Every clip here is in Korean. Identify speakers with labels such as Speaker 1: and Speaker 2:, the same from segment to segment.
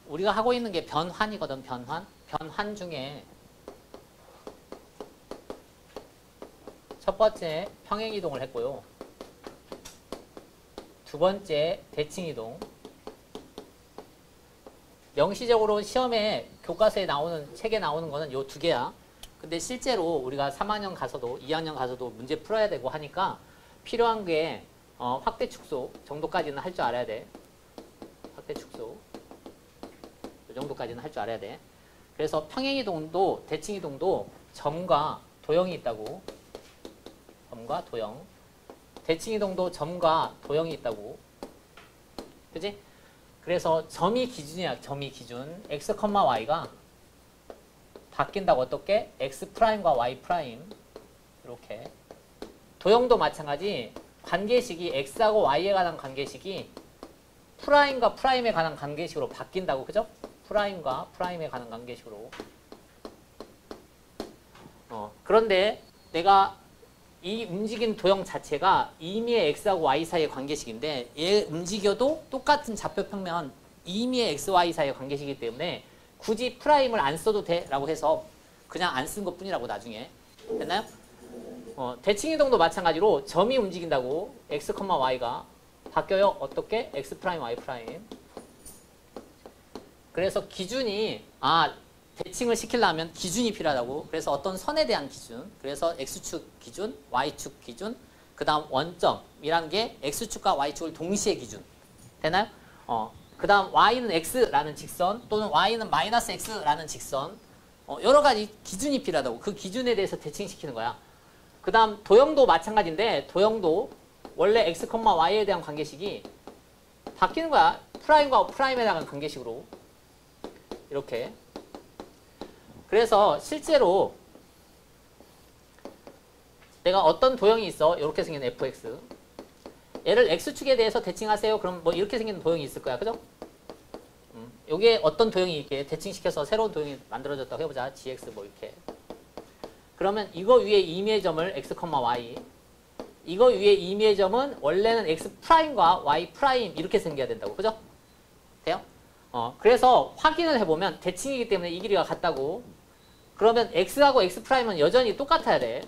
Speaker 1: 우리가 하고 있는 게 변환이거든, 변환. 변환 중에 첫 번째 평행이동을 했고요. 두 번째 대칭이동. 명시적으로 시험에 교과서에 나오는, 책에 나오는 거는 요 두 개야. 근데 실제로 우리가 3학년 가서도 2학년 가서도 문제 풀어야 되고 하니까 필요한 게 확대 축소 정도까지는 할 줄 알아야 돼. 확대 축소 이 정도까지는 할 줄 알아야 돼. 그래서 평행이동도 대칭이동도 점과 도형이 있다고. 점과 도형. 대칭이동도 점과 도형이 있다고. 그지? 그래서 점이 기준이야. 점이 기준. x, y가 바뀐다고. 어떻게? x 프라임과 y 프라임. 이렇게. 도형도 마찬가지. 관계식이 x하고 y에 관한 관계식이 프라임과 프라임에 관한 관계식으로 바뀐다고. 그죠? 프라임과 프라임에 관한 관계식으로. 그런데 내가 이 움직이는 도형 자체가 임의의 x하고 y 사이의 관계식인데 얘 움직여도 똑같은 좌표평면 임의의 x, y 사이의 관계식이기 때문에 굳이 프라임을 안 써도 돼 라고 해서 그냥 안 쓴 것 뿐이라고. 나중에 됐나요? 대칭이동도 마찬가지로 점이 움직인다고. x, y가 바뀌어요. 어떻게? x 프라임, y 프라임. 그래서 기준이 대칭을 시키려면 기준이 필요하다고. 그래서 어떤 선에 대한 기준. 그래서 x축 기준, y축 기준, 그 다음 원점이라는 게 x축과 y축을 동시에 기준. 되나요? 그 다음 y는 x라는 직선 또는 y는 마이너스 x라는 직선. 여러 가지 기준이 필요하다고. 그 기준에 대해서 대칭시키는 거야. 그 다음 도형도 마찬가지인데 도형도 원래 x, y에 대한 관계식이 바뀌는 거야. 프라임과 프라임에 대한 관계식으로. 이렇게. 그래서 실제로 내가 어떤 도형이 있어. 이렇게 생긴 fx. 얘를 x축에 대해서 대칭하세요. 그럼 뭐 이렇게 생긴 도형이 있을 거야. 그죠? 요게 어떤 도형이 이렇게 대칭시켜서 새로운 도형이 만들어졌다고 해보자. gx 뭐 이렇게. 그러면 이거 위에 임의의 점을 x, y. 이거 위에 임의의 점은 원래는 x 프라임과 y 프라임 이렇게 생겨야 된다고. 그죠? 돼요? 그래서 확인을 해보면 대칭이기 때문에 이 길이가 같다고. 그러면 x하고 x 프라임은 여전히 똑같아야 돼.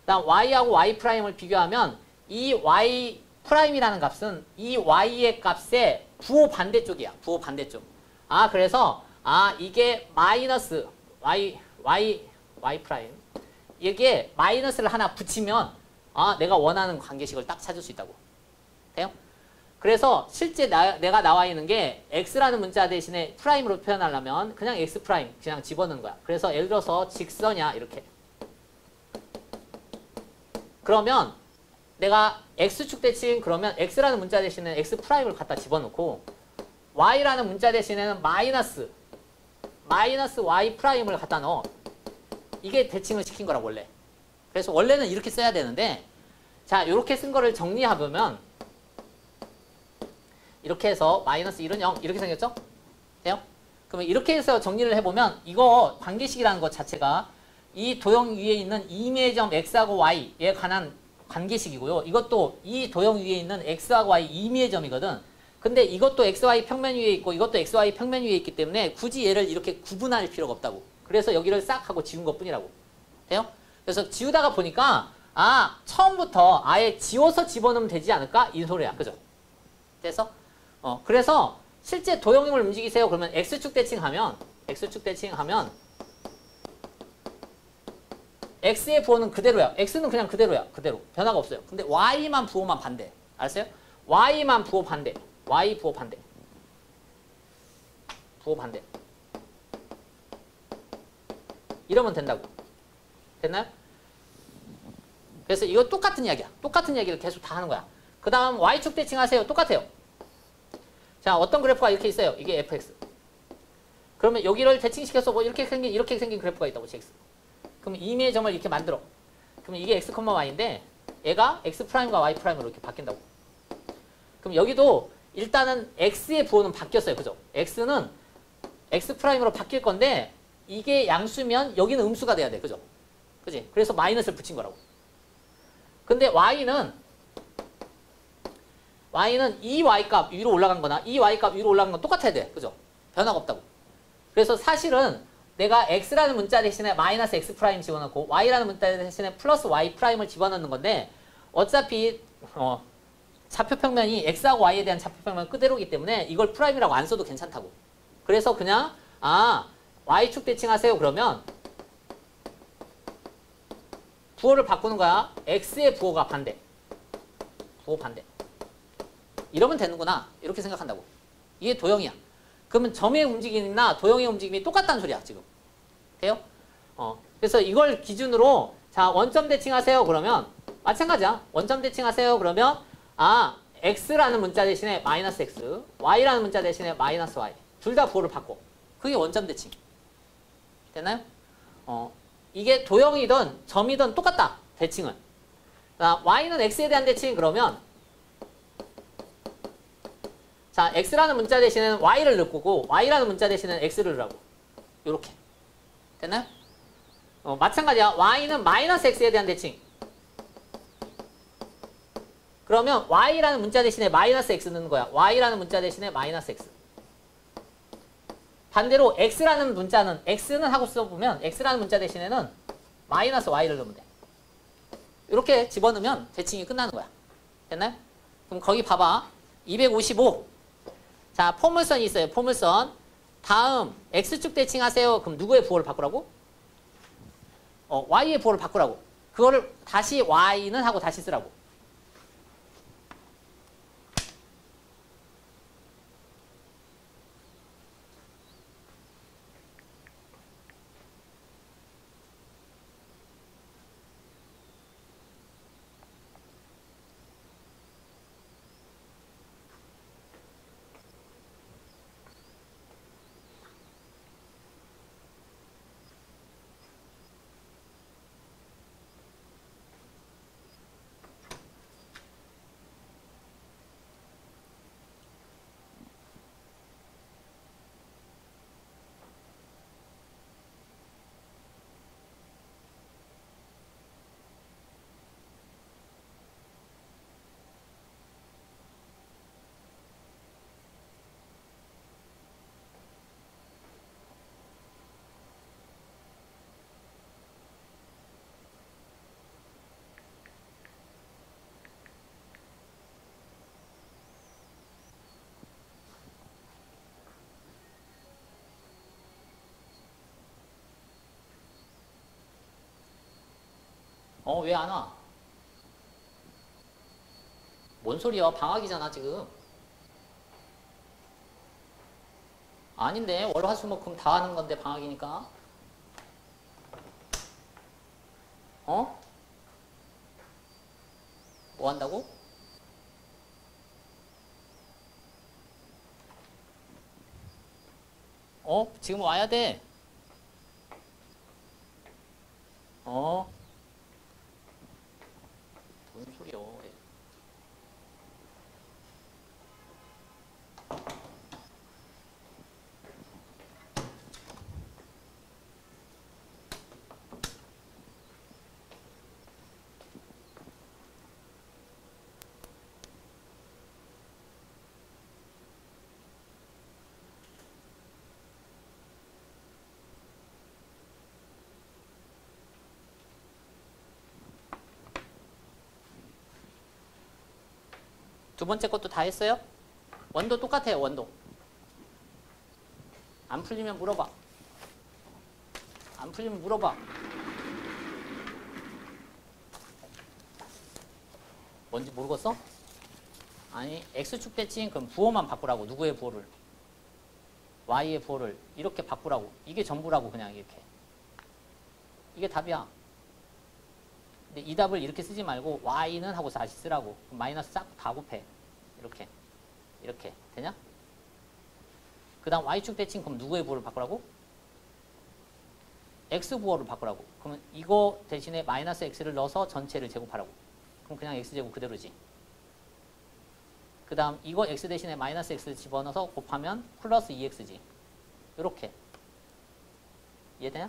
Speaker 1: 그다음 y하고 y 프라임을 비교하면 이 y 프라임이라는 값은 이 y의 값의 부호 반대쪽이야. 부호 반대쪽. 그래서 이게 마이너스 y 프라임. 이게 마이너스를 하나 붙이면 내가 원하는 관계식을 딱 찾을 수 있다고. 돼요? 그래서 실제 내가 나와 있는 게 x라는 문자 대신에 프라임으로 표현하려면 그냥 x 프라임 그냥 집어넣는 거야. 그래서 예를 들어서 직선이야. 이렇게. 그러면 내가 x축 대칭 그러면 x라는 문자 대신에 x 프라임을 갖다 집어넣고 y라는 문자 대신에는 마이너스 y 프라임을 갖다 넣어. 이게 대칭을 시킨 거라 원래. 그래서 원래는 이렇게 써야 되는데 자 이렇게 쓴 거를 정리해보면 이렇게 해서 마이너스 1은 0 이렇게 생겼죠? 돼요? 그러면 이렇게 해서 정리를 해보면 이거 관계식이라는 것 자체가 이 도형 위에 있는 임의의 점 x하고 y에 관한 관계식이고요. 이것도 이 도형 위에 있는 x하고 y 임의의 점이거든. 근데 이것도 xy 평면 위에 있고 이것도 xy 평면 위에 있기 때문에 굳이 얘를 이렇게 구분할 필요가 없다고. 그래서 여기를 싹 하고 지운 것 뿐이라고. 돼요? 그래서 지우다가 보니까 처음부터 아예 지워서 집어넣으면 되지 않을까? 이 소리야. 그죠? 그래서 그래서 실제 도형을 움직이세요. 그러면 x축 대칭하면 x의 부호는 그대로야. x는 그냥 그대로야. 그대로. 변화가 없어요. 근데 y만 부호만 반대. 알았어요? y만 부호 반대. y 부호 반대. 부호 반대. 이러면 된다고. 됐나요? 그래서 이거 똑같은 이야기야. 똑같은 이야기를 계속 다 하는 거야. 그 다음 y축 대칭하세요. 똑같아요. 자, 어떤 그래프가 이렇게 있어요. 이게 fx. 그러면 여기를 대칭시켜서 뭐 이렇게 생긴 그래프가 있다고. gx. 그럼 임의의 점을 이렇게 만들어. 그럼 이게 x, y인데 얘가 x 프라임과 y 프라임으로 이렇게 바뀐다고. 그럼 여기도 일단은 x의 부호는 바뀌었어요. 그죠? x는 x 프라임으로 바뀔 건데 이게 양수면 여기는 음수가 돼야 돼. 그죠? 그지? 그래서 마이너스를 붙인 거라고. 근데 y는 y는 이 y값 위로 올라간 거나 이 y값 위로 올라간 건 똑같아야 돼. 그죠? 변화가 없다고. 그래서 사실은 내가 x라는 문자 대신에 마이너스 x 프라임 집어넣고 y라는 문자 대신에 플러스 y 프라임을 집어넣는 건데 어차피 좌표평면이 x하고 y에 대한 좌표평면 그대로이기 때문에 이걸 프라임이라고 안 써도 괜찮다고. 그래서 그냥 y축 대칭하세요 그러면 부호를 바꾸는 거야. x의 부호가 반대. 부호 반대. 이러면 되는구나. 이렇게 생각한다고. 이게 도형이야. 그러면 점의 움직임이나 도형의 움직임이 똑같다는 소리야 지금. 돼요? 그래서 이걸 기준으로 자 원점 대칭하세요 그러면 마찬가지야. 원점 대칭하세요 그러면 x라는 문자 대신에 마이너스 x, y라는 문자 대신에 마이너스 y. 둘 다 부호를 바꿔. 그게 원점 대칭. 됐나요? 이게 도형이든 점이든 똑같다. 대칭은. 자, y는 x에 대한 대칭 그러면 자, x라는 문자 대신에는 y를 넣을 거고 y라는 문자 대신에는 x를 넣으라고. 요렇게. 됐나요? 마찬가지야. y는 마이너스 x에 대한 대칭. 그러면 y라는 문자 대신에 마이너스 x 넣는 거야. y라는 문자 대신에 마이너스 x. 반대로 x라는 문자는 x는 하고 써보면 x라는 문자 대신에는 마이너스 y를 넣으면 돼. 이렇게 집어넣으면 대칭이 끝나는 거야. 됐나요? 그럼 거기 봐봐. 255. 자, 포물선이 있어요. 포물선. 다음 x축 대칭하세요. 그럼 누구의 부호를 바꾸라고? y의 부호를 바꾸라고. 그거를 다시 y는 하고 다시 쓰라고. 왜 안 와? 뭔 소리야? 방학이잖아, 지금. 아닌데, 월, 화, 수, 목, 금 다 하는 건데, 방학이니까. 뭐 한다고? 지금 와야 돼. 뭔 소리야? 두 번째 것도 다 했어요? 원도 똑같아요, 원도. 안 풀리면 물어봐. 안 풀리면 물어봐. 뭔지 모르겠어? 아니, x축 대칭 그럼 부호만 바꾸라고. 누구의 부호를? y의 부호를 이렇게 바꾸라고. 이게 전부라고 그냥 이렇게. 이게 답이야. 근데 이 답을 이렇게 쓰지 말고 y는 하고 다시 쓰라고. 그럼 마이너스 싹 다 곱해. 이렇게. 이렇게. 되냐? 그 다음 y축 대칭 그럼 누구의 부호를 바꾸라고? x 부호를 바꾸라고. 그러면 이거 대신에 마이너스 x를 넣어서 전체를 제곱하라고. 그럼 그냥 x제곱 그대로지. 그 다음 이거 x 대신에 마이너스 x 집어넣어서 곱하면 플러스 2x지. 요렇게. 이해되냐?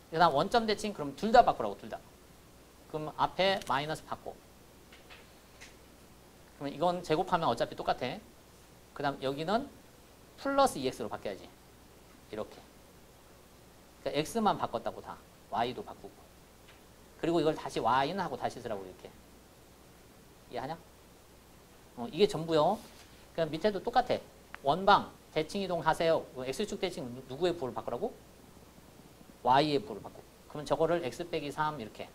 Speaker 1: 그 다음 원점 대칭 그럼 둘 다 바꾸라고. 둘 다. 그럼 앞에 마이너스 바꿔. 그러면 이건 제곱하면 어차피 똑같아. 그 다음 여기는 플러스 2x로 바뀌어야지. 이렇게. 그러니까 x만 바꿨다고 다. y도 바꾸고. 그리고 이걸 다시 y는 하고 다시 쓰라고 이렇게. 이해하냐? 이게 전부요. 그럼 밑에도 똑같아. 원방 대칭 이동 하세요. x축 대칭 누구의 부호를 바꾸라고? y의 부호를 바꾸고. 그러면 저거를 x 빼기 3 이렇게.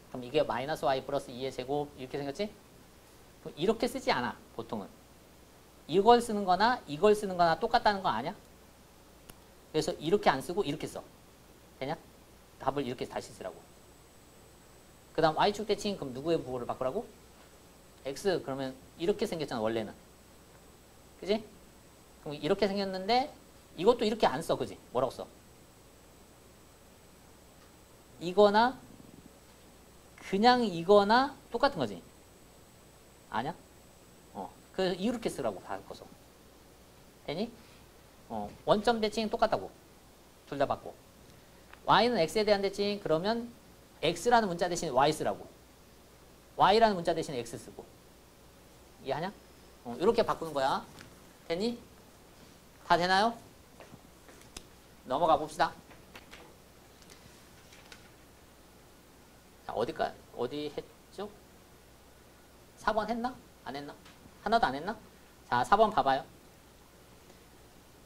Speaker 1: 그럼 이게 마이너스 y 플러스 2의 제곱 이렇게 생겼지? 그럼 이렇게 쓰지 않아 보통은. 이걸 쓰는 거나 이걸 쓰는 거나 똑같다는 거 아니야? 그래서 이렇게 안 쓰고 이렇게 써. 되냐? 답을 이렇게 다시 쓰라고. 그 다음 y축 대칭 그럼 누구의 부호를 바꾸라고? x 그러면 이렇게 생겼잖아 원래는. 그지? 그럼 이렇게 생겼는데 이것도 이렇게 안 써. 그지? 뭐라고 써? 이거나 그냥 이거나 똑같은 거지. 아냐? 그래서 이렇게 쓰라고 다 할 거서. 되니? 원점 대칭 똑같다고. 둘 다 받고. y는 x에 대한 대칭 그러면 x라는 문자 대신 y 쓰라고. y라는 문자 대신 x 쓰고. 이해하냐? 이렇게 바꾸는 거야. 됐니? 다 되나요? 넘어가 봅시다. 자, 어디 했죠? 4번 했나? 안 했나? 하나도 안 했나? 자, 4번 봐봐요.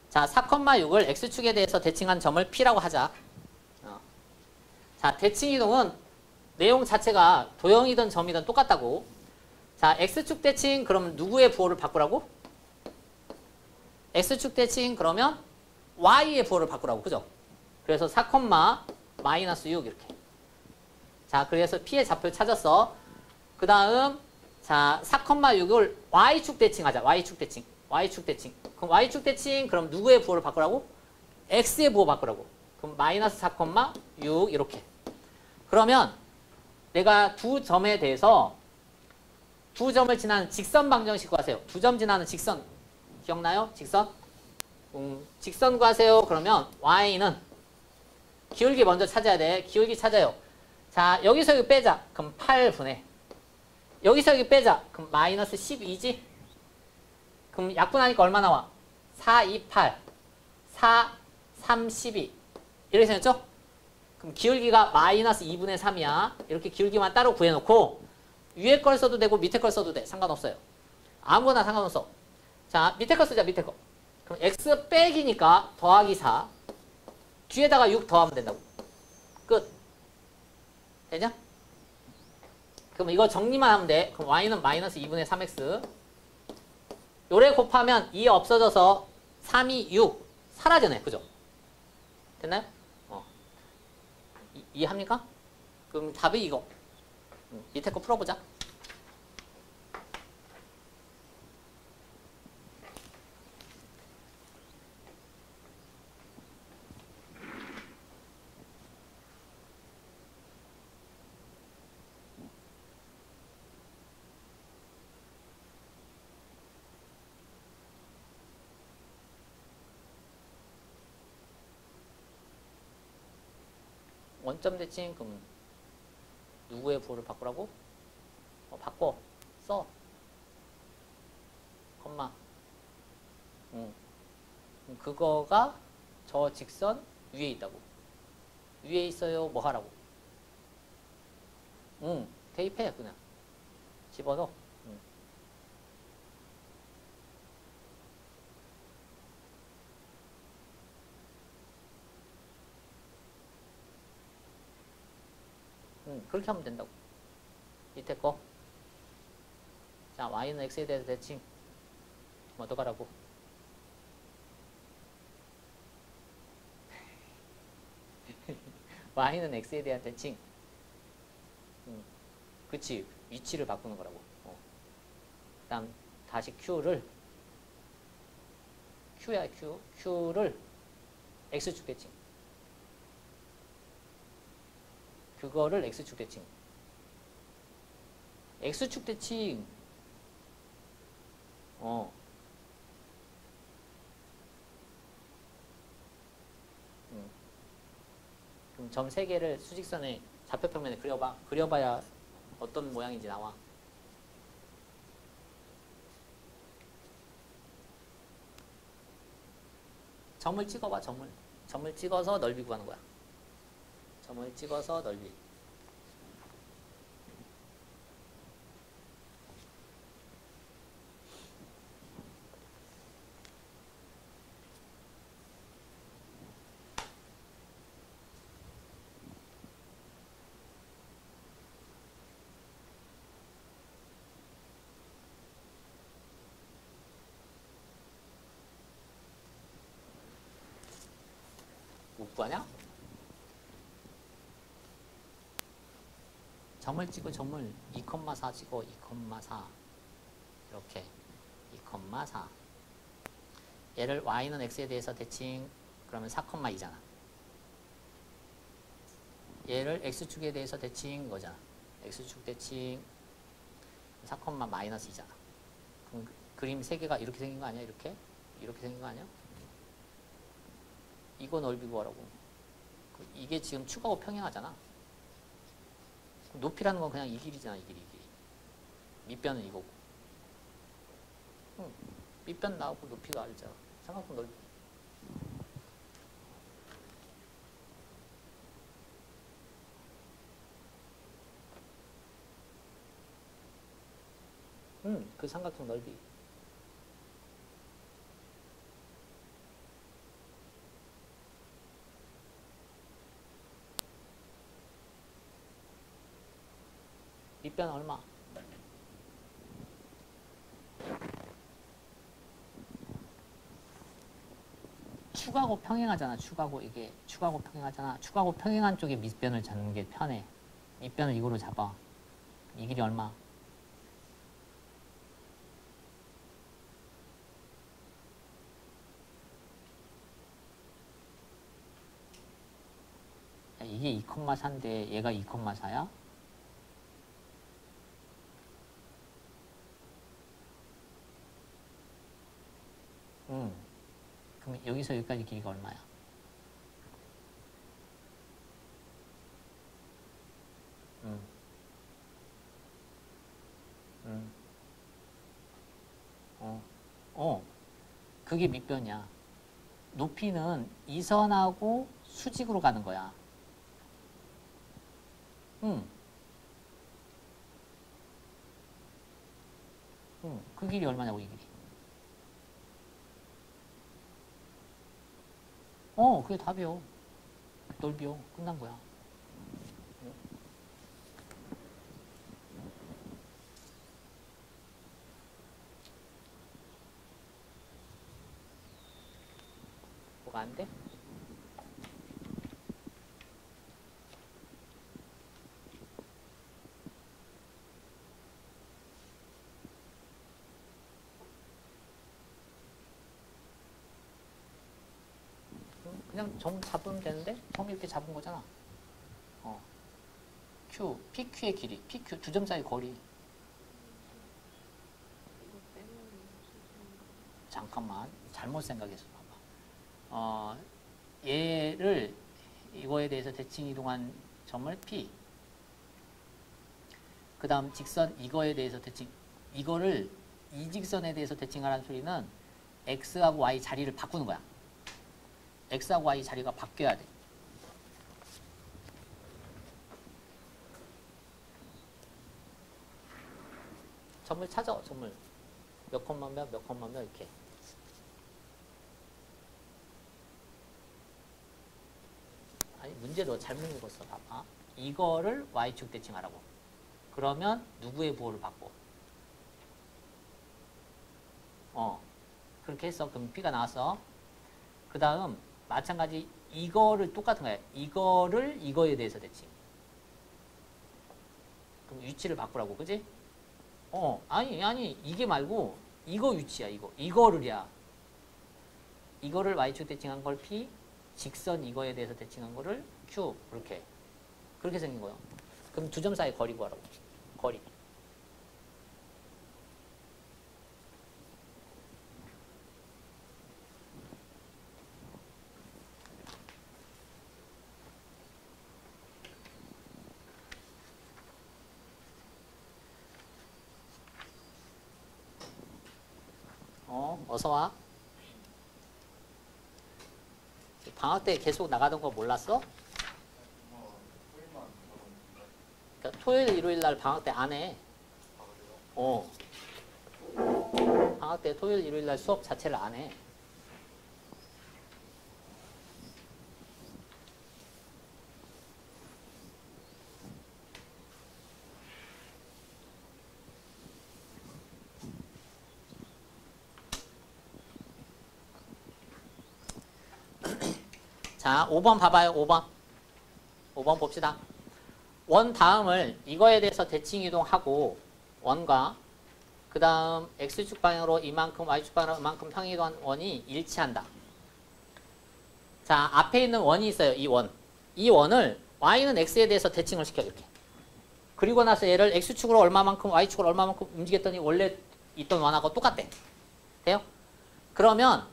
Speaker 1: 자, 4,6을 x축에 대해서 대칭한 점을 P라고 하자. 자, 대칭 이동은 내용 자체가 도형이든 점이든 똑같다고. 자, x축 대칭 그럼 누구의 부호를 바꾸라고? x축 대칭 그러면 y의 부호를 바꾸라고. 그죠? 그래서 4, 마이너스 6 이렇게. 자, 그래서 P의 좌표를 찾았어. 그 다음 자, 4,6을 y축 대칭하자. y축 대칭. y축 대칭. 그럼 y축 대칭 그럼 누구의 부호를 바꾸라고? x의 부호 바꾸라고. 그럼 마이너스 4,6 이렇게. 그러면 내가 두 점에 대해서 두 점을 지나는 직선 방정식 구하세요. 두 점 지나는 직선. 기억나요? 직선? 직선 구하세요. 그러면 y는 기울기 먼저 찾아야 돼. 기울기 찾아요. 자, 여기서 여기 빼자. 그럼 8분의. 여기서 여기 빼자. 그럼 마이너스 12지? 그럼 약분하니까 얼마 나와? 4, 2, 8. 4, 3, 12. 이렇게 생겼죠? 그럼 기울기가 마이너스 2분의 3이야. 이렇게 기울기만 따로 구해놓고 위에 걸 써도 되고 밑에 걸 써도 돼. 상관없어요. 아무거나 상관없어. 자, 밑에 거 쓰자. 밑에 거. 그럼 x 빼기니까 더하기 4. 뒤에다가 6 더하면 된다고. 끝. 되냐? 그럼 이거 정리만 하면 돼. 그럼 y는 마이너스 2분의 3x. 요래 곱하면 2 없어져서 3이 6. 사라지네. 그죠? 됐나요? 이해합니까? 그럼 답이 이거. 밑에 거 풀어보자. 원점 대칭 그럼 누구의 부호를 바꾸라고? 바꿔. 써. 컴마. 그거가 저 직선 위에 있다고. 위에 있어요. 뭐 하라고? 대입해 그냥. 집어넣어. 그렇게 하면 된다고. 밑에 거. 자, y는 x에 대해서 대칭. 어떡하라고. y는 x에 대한 대칭. 그치. 위치를 바꾸는 거라고. 그 다음 다시 q를 q야 q를 x축 대칭. 그거를 x축 대칭. x축 대칭. 그럼 점 3개를 수직선의 좌표평면에 그려봐. 그려봐야 어떤 모양인지 나와. 점을 찍어봐, 점을. 점을 찍어서 넓이 구하는 거야. 점을 찍어서 넓이. 못 구하냐? 점을 찍어, 점을 2,4 찍어, 2,4 이렇게 2,4 얘를 y는 x에 대해서 대칭 그러면 4,2잖아. 얘를 x축에 대해서 대칭 이거잖아. x축 대칭 4, -2잖아. 그럼 그림 3개가 이렇게 생긴 거 아니야? 이렇게? 이렇게 생긴 거 아니야? 이거 넓이 구하라고. 이게 지금 축하고 평행하잖아. 높이라는 건 그냥 이 길이잖아. 이 길이. 밑변은 이거고. 밑변 나오고 높이가 알잖아. 삼각형 넓이. 그 삼각형 넓이. 밑변 얼마? 축하고 평행하잖아. 축하고 이게 축하고 평행하잖아. 축하고 평행한 쪽에 밑변을 잡는 게 편해. 밑변을 이거로 잡아. 이 길이 얼마? 이게 2,4인데 얘가 2,4야? 그럼 여기서 여기까지 길이가 얼마야? 그게 밑변이야. 높이는 이선하고 수직으로 가는 거야. 그 길이 얼마냐고, 이 길이. 그게 답이요. 넓이요. 끝난 거야. 뭐가 안 돼? 그냥 점 잡으면 되는데? 점 이렇게 잡은 거잖아. Q, PQ의 길이, PQ 두 점 사이 거리. 잠깐만, 잘못 생각했어. 봐봐. 얘를 이거에 대해서 대칭 이동한 점을 P. 그 다음 직선 이거에 대해서 대칭. 이거를 이 직선에 대해서 대칭하라는 소리는 X하고 Y 자리를 바꾸는 거야. X하고 Y 자리가 바뀌어야 돼. 점을 찾아, 점을. 몇 콤마 몇, 몇 콤마 몇 이렇게. 아니, 문제도 잘못 읽었어. 봐봐. 이거를 Y축 대칭하라고. 그러면 누구의 부호를 받고? 그렇게 했어. 그럼 P가 나왔어. 그 다음 마찬가지 이거를 똑같은 거야. 이거를 이거에 대해서 대칭. 그럼 위치를 바꾸라고, 그지? 아니 이게 말고 이거 위치야. 이거를이야. 이거를 Y축 대칭한 걸 P, 직선 이거에 대해서 대칭한 거를 Q. 그렇게 생긴 거야. 그럼 두 점 사이 거리 구하라고. 거리. 어서 와. 방학 때 계속 나가던 거 몰랐어? 그러니까 토요일, 일요일 날 방학 때 안 해. 방학 때 토요일, 일요일 날 수업 자체를 안 해. 자, 5번 봐봐요. 5번. 5번 봅시다. 원 다음을 이거에 대해서 대칭 이동하고 원과 그 다음 x축 방향으로 이만큼 y축 방향으로 이만큼 평행 이동한 원이 일치한다. 자, 앞에 있는 원이 있어요. 이 원. 이 원을 y는 x에 대해서 대칭을 시켜 이렇게. 그리고 나서 얘를 x축으로 얼마만큼 y축으로 얼마만큼 움직였더니 원래 있던 원하고 똑같대. 돼요? 그러면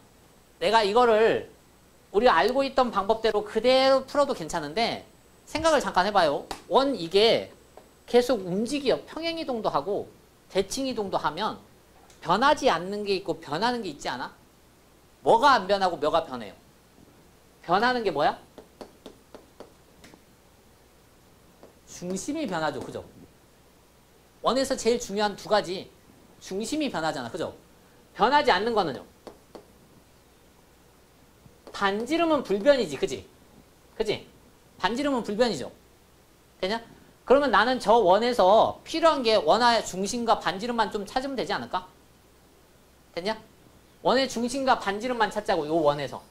Speaker 1: 내가 이거를 우리가 알고 있던 방법대로 그대로 풀어도 괜찮은데 생각을 잠깐 해봐요. 원 이게 계속 움직여 평행이동도 하고 대칭이동도 하면 변하지 않는 게 있고 변하는 게 있지 않아? 뭐가 안 변하고 뭐가 변해요? 변하는 게 뭐야? 중심이 변하죠. 그죠? 원에서 제일 중요한 두 가지. 중심이 변하잖아. 그죠? 변하지 않는 거는요. 반지름은 불변이지. 그지? 그지? 반지름은 불변이죠. 되냐? 그러면 나는 저 원에서 필요한 게 원의 중심과 반지름만 좀 찾으면 되지 않을까? 됐냐? 원의 중심과 반지름만 찾자고. 요 원에서.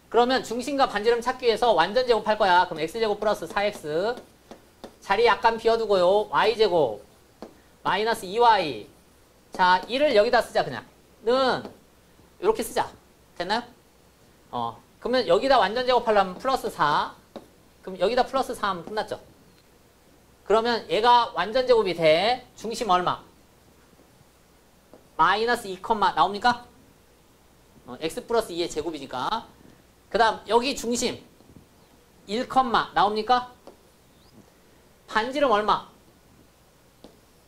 Speaker 1: 그러면 중심과 반지름 찾기 위해서 완전 제곱할 거야. 그럼 x제곱 플러스 4x 자리 약간 비워두고요. y제곱 마이너스 2y. 자, 1을 여기다 쓰자. 그냥 는 이렇게 쓰자. 됐나요? 그러면 여기다 완전 제곱하려면 플러스 4. 그럼 여기다 플러스 4 하면 끝났죠. 그러면 얘가 완전 제곱이 돼. 중심 얼마? 마이너스 2, 나옵니까? x 플러스 2의 제곱이니까. 그 다음 여기 중심 1, 나옵니까? 반지름 얼마?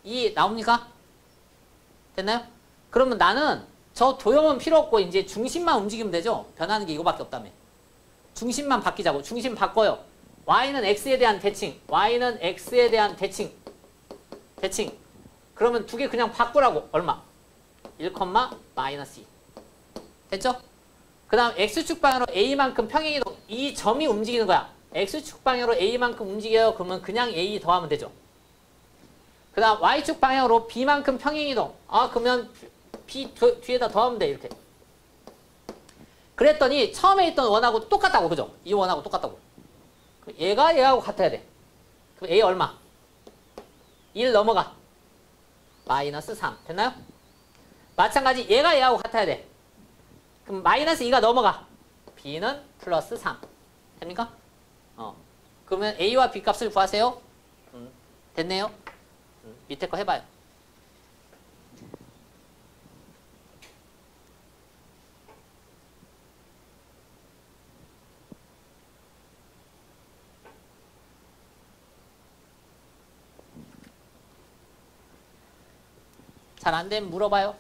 Speaker 1: 2 나옵니까? 됐나요? 그러면 나는 저 도형은 필요 없고 이제 중심만 움직이면 되죠. 변하는 게 이거밖에 없다며. 중심만 바뀌자고. 중심 바꿔요. y는 x에 대한 대칭. y는 x에 대한 대칭. 그러면 두 개 그냥 바꾸라고. 얼마? 1, 마이너스 2. 됐죠? 그 다음 x축 방향으로 a만큼 평행이동. 이 점이 움직이는 거야. x축 방향으로 a만큼 움직여요. 그러면 그냥 a 더하면 되죠. 그 다음 y축 방향으로 b만큼 평행이동. 그러면 b 뒤에다 더하면 돼. 이렇게. 그랬더니 처음에 있던 원하고 똑같다고. 그죠? 이 원하고 똑같다고. 얘가 얘하고 같아야 돼. 그럼 a 얼마? 1 넘어가. 마이너스 3. 됐나요? 마찬가지 얘가 얘하고 같아야 돼. 그럼 마이너스 2가 넘어가. b는 플러스 3. 됩니까? 그러면 a와 b 값을 구하세요. 됐네요. 밑에 거 해봐요. 잘 안 되면 물어봐요.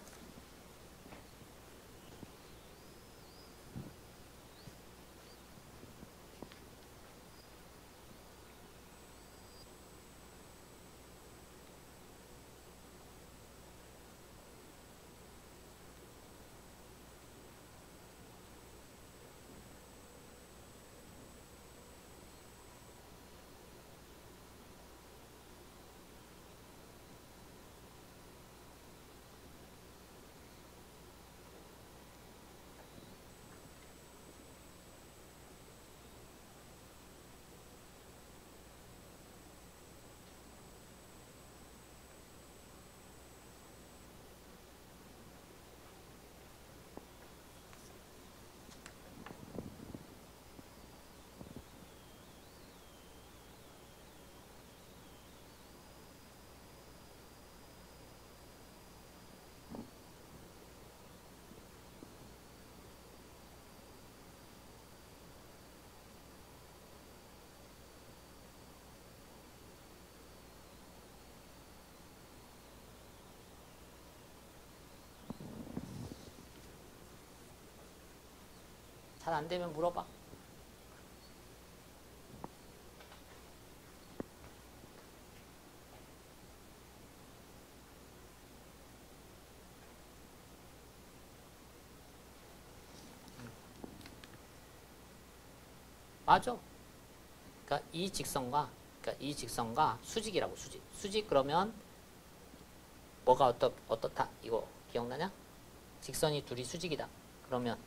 Speaker 1: 잘 안 되면 물어봐. 맞아. 그러니까 이 직선과 수직이라고, 수직. 수직 그러면 뭐가 어떻다? 이거 기억나냐? 직선이 둘이 수직이다. 그러면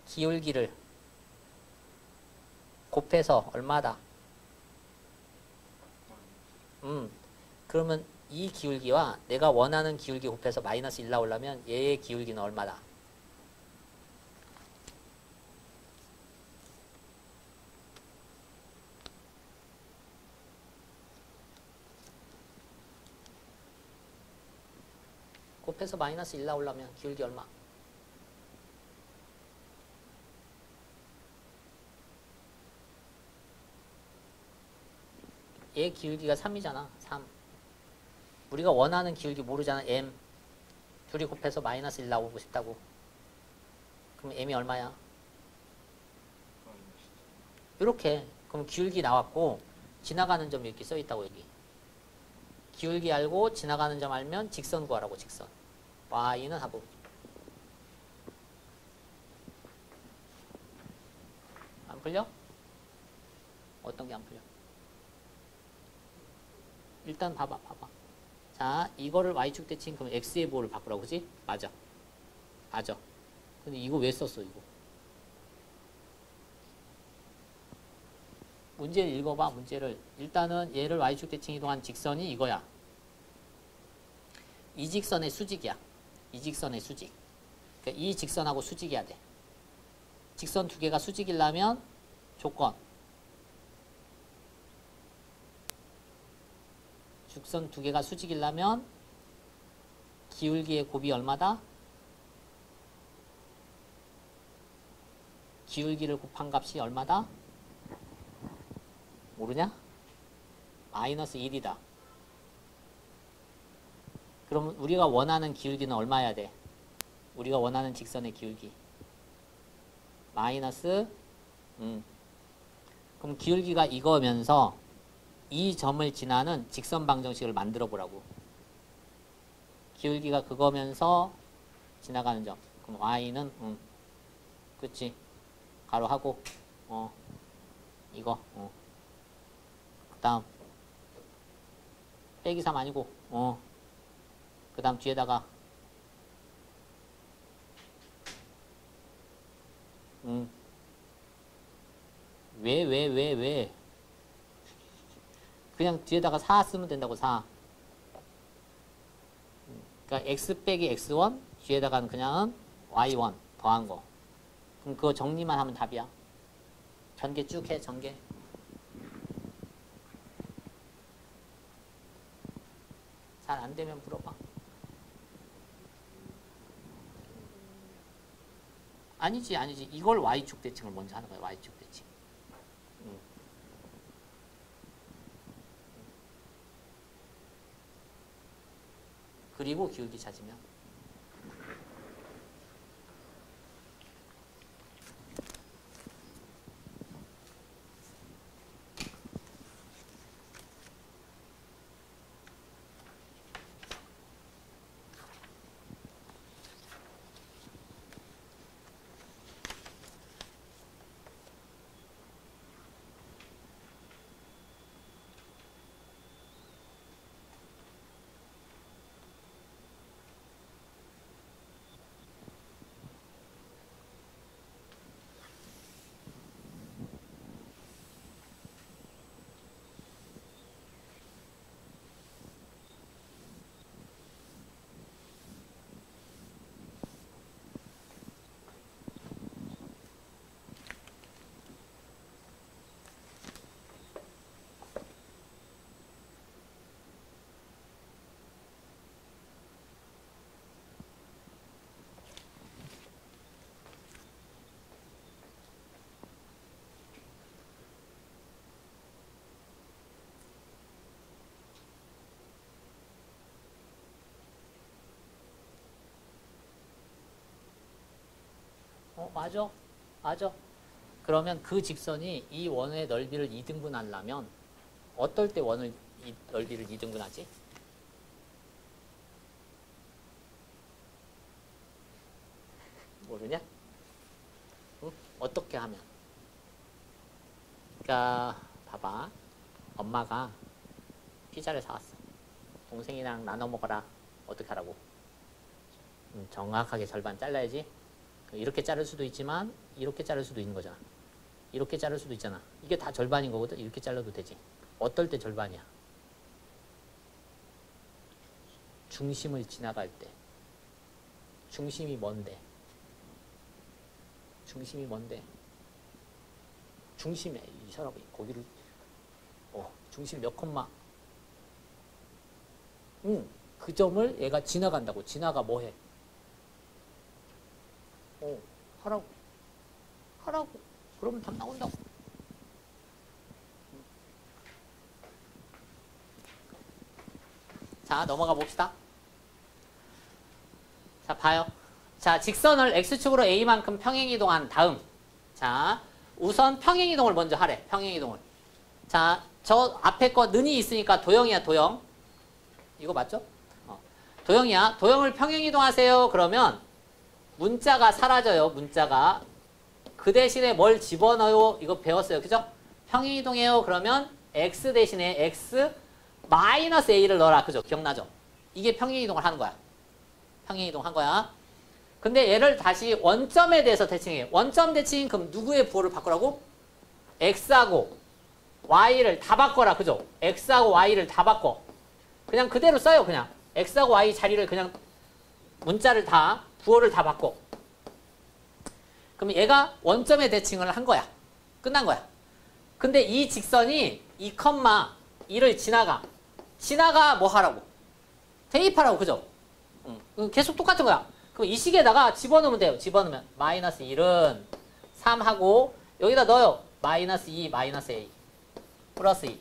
Speaker 1: 기울기를 곱해서 얼마다? 그러면 이 기울기와 내가 원하는 기울기 곱해서 마이너스 1 나오려면 얘의 기울기는 얼마다? 곱해서 마이너스 1 나오려면 기울기 얼마? 얘 기울기가 3이잖아. 3. 우리가 원하는 기울기 모르잖아. m. 둘이 곱해서 마이너스 1 나오고 싶다고. 그럼 m이 얼마야? 이렇게. 그럼 기울기 나왔고 지나가는 점 이렇게 써있다고 여기. 기울기 알고 지나가는 점 알면 직선 구하라고. 직선. y는 하고. 안 풀려? 어떤 게 안 풀려? 일단 봐봐. 자, 이거를 y축 대칭 그럼 x의 보호를 바꾸라고, 그지? 맞아. 근데 이거 왜 썼어, 이거? 문제를 읽어봐, 문제를. 일단은 얘를 y축 대칭 이동한 직선이 이거야. 이 직선의 수직이야. 이 직선의 수직. 그러니까 이 직선하고 수직이야 돼. 직선 두 개가 수직이려면 조건. 직선 두 개가 수직이려면 기울기의 곱이 얼마다? 기울기를 곱한 값이 얼마다? 모르냐? 마이너스 1이다. 그러면 우리가 원하는 기울기는 얼마여야 돼? 우리가 원하는 직선의 기울기. 마이너스 그럼 기울기가 이거면서 이 점을 지나는 직선 방정식을 만들어 보라고. 기울기가 그거면서 지나가는 점. 그럼 y는 그치? 가로하고 이거 그 다음 빼기 3 아니고 그 다음 뒤에다가 왜 그냥 뒤에다가 4 쓰면 된다고. 4. 그러니까 x 빼기 x1 뒤에다가는 그냥 y1 더한 거. 그럼 그거 정리만 하면 답이야. 전개 쭉 해. 전개. 잘 안 되면 물어봐. 아니지. 이걸 y축 대칭을 먼저 하는 거야. y축 대칭. 그리고 기울기 찾으면. 맞아. 맞아. 그러면 그 직선이 이 원의 넓이를 2등분하려면 어떨 때 원을 넓이를 2등분하지? 모르냐? 응? 어떻게 하면? 그러니까 봐봐. 엄마가 피자를 사왔어. 동생이랑 나눠 먹어라. 어떻게 하라고? 정확하게 절반 잘라야지. 이렇게 자를 수도 있지만 이렇게 자를 수도 있는 거잖아. 이렇게 자를 수도 있잖아. 이게 다 절반인 거거든. 이렇게 잘라도 되지. 어떨 때 절반이야? 중심을 지나갈 때. 중심이 뭔데? 중심이 뭔데? 중심에 이 사람이 거기를 중심 몇 콤마? 그 점을 얘가 지나간다고. 지나가 뭐해? 하라고. 하라고. 그러면 답 나온다고. 자, 넘어가 봅시다. 자, 봐요. 자, 직선을 X축으로 A만큼 평행이동한 다음. 자, 우선 평행이동을 먼저 하래. 평행이동을. 자, 저 앞에 거 는이 있으니까 도형이야, 도형. 이거 맞죠? 도형이야. 도형을 평행이동하세요. 그러면 문자가 사라져요. 문자가. 그 대신에 뭘 집어넣어요? 이거 배웠어요. 그죠? 평행이동해요. 그러면 x 대신에 x 마이너스 a를 넣어라. 그죠? 기억나죠? 이게 평행이동을 하는 거야. 평행이동 한 거야. 근데 얘를 다시 원점에 대해서 대칭해. 원점 대칭 그럼 누구의 부호를 바꾸라고? x하고 y를 다 바꿔라. 그죠? x하고 y를 다 바꿔. 그냥 그대로 써요. 그냥 x하고 y 자리를 그냥 문자를 다 부호를 다 바꿔. 그럼 얘가 원점에 대칭을 한 거야. 끝난 거야. 근데 이 직선이 2,2를 지나가. 지나가 뭐 하라고? 대입하라고. 그죠? 계속 똑같은 거야. 그럼 이 식에다가 집어넣으면 돼요. 집어넣으면 마이너스 1은 3하고 여기다 넣어요. 마이너스 2 마이너스 a 플러스 2.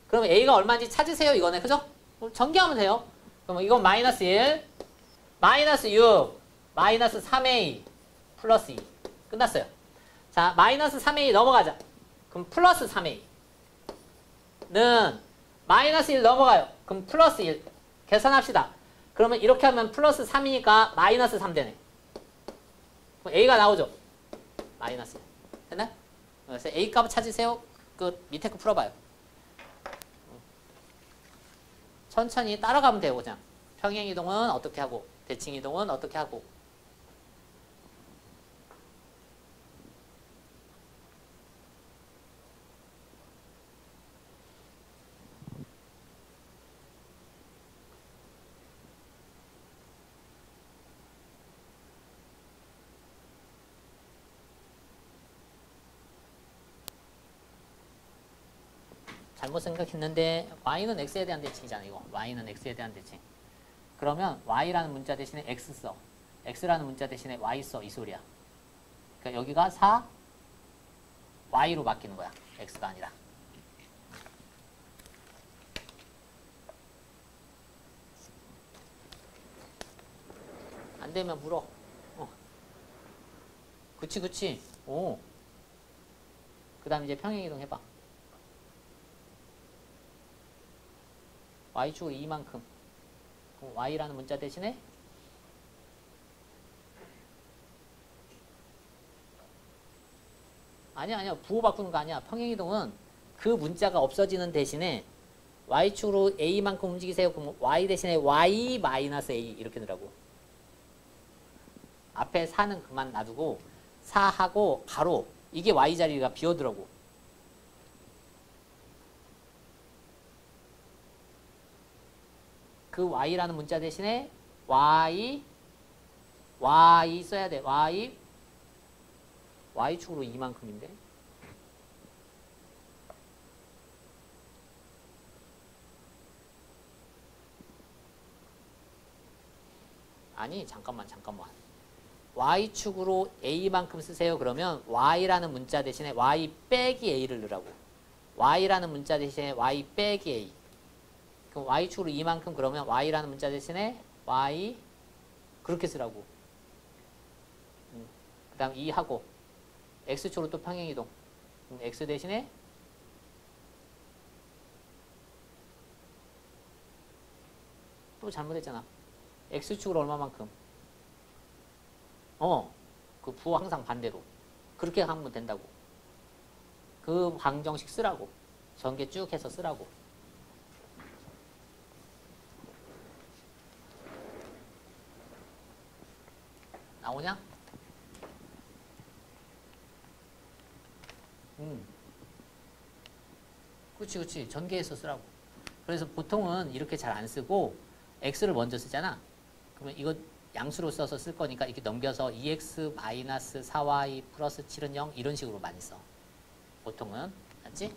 Speaker 1: 그러면 a가 얼마인지 찾으세요. 이거네. 그죠? 전개하면 돼요. 그럼 이건 마이너스 1 마이너스 6 마이너스 3a 플러스 2. 끝났어요. 자, 마이너스 3a 넘어가자. 그럼 플러스 3a는 마이너스 1 넘어가요. 그럼 플러스 1. 계산합시다. 그러면 이렇게 하면 플러스 3이니까 마이너스 3 되네. 그럼 a가 나오죠. 마이너스 1. 됐나요? 그래서 a 값을 찾으세요. 그 밑에 거 풀어봐요. 천천히 따라가면 돼요. 그냥. 평행이동은 어떻게 하고 대칭이동은 어떻게 하고. 잘못 생각했는데 y는 x에 대한 대칭이잖아. 이거 y는 x에 대한 대칭. 그러면 y라는 문자 대신에 x 써. x라는 문자 대신에 y 써. 이 소리야. 그러니까 여기가 4 y로 바뀌는 거야. x가 아니라. 안 되면 물어. 그치 그치. 오. 그 다음 이제 평행이동 해봐. y축으로 2만큼. y라는 문자 대신에 아니야. 부호 바꾸는 거 아니야. 평행이동은 그 문자가 없어지는 대신에 y축으로 a만큼 움직이세요. 그럼 y 대신에 y 마이너스 a 이렇게 넣으라고. 앞에 4는 그만 놔두고 4하고 가로 이게 y 자리가 비어들어고. 그 y라는 문자 대신에 y 써야 돼. y축으로 2만큼인데. 아니 잠깐만. y축으로 a만큼 쓰세요. 그러면 y라는 문자 대신에 y 빼기 a를 넣으라고. y라는 문자 대신에 y 빼기 a. 그럼 y축으로 2만큼 그러면 y라는 문자 대신에 y 그렇게 쓰라고. 그 다음 2하고 x축으로 또 평행이동. 그럼 x 대신에 또 잘못했잖아. x축으로 얼마만큼? 그 부호 항상 반대로. 그렇게 하면 된다고. 그 방정식 쓰라고. 전개 쭉 해서 쓰라고. 나오냐? 그치. 전개해서 쓰라고. 그래서 보통은 이렇게 잘 안 쓰고 x를 먼저 쓰잖아. 그러면 이거 양수로 써서 쓸 거니까 이렇게 넘겨서 2x-4y 플러스 7은 0 이런 식으로 많이 써. 보통은. 맞지?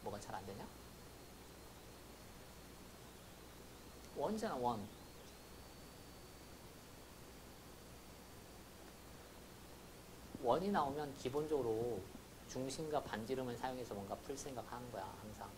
Speaker 1: 뭐가 잘 안 되냐? 원이잖아, 원. 원이 나오면 기본적으로 중심과 반지름을 사용해서 뭔가 풀 생각하는 거야, 항상.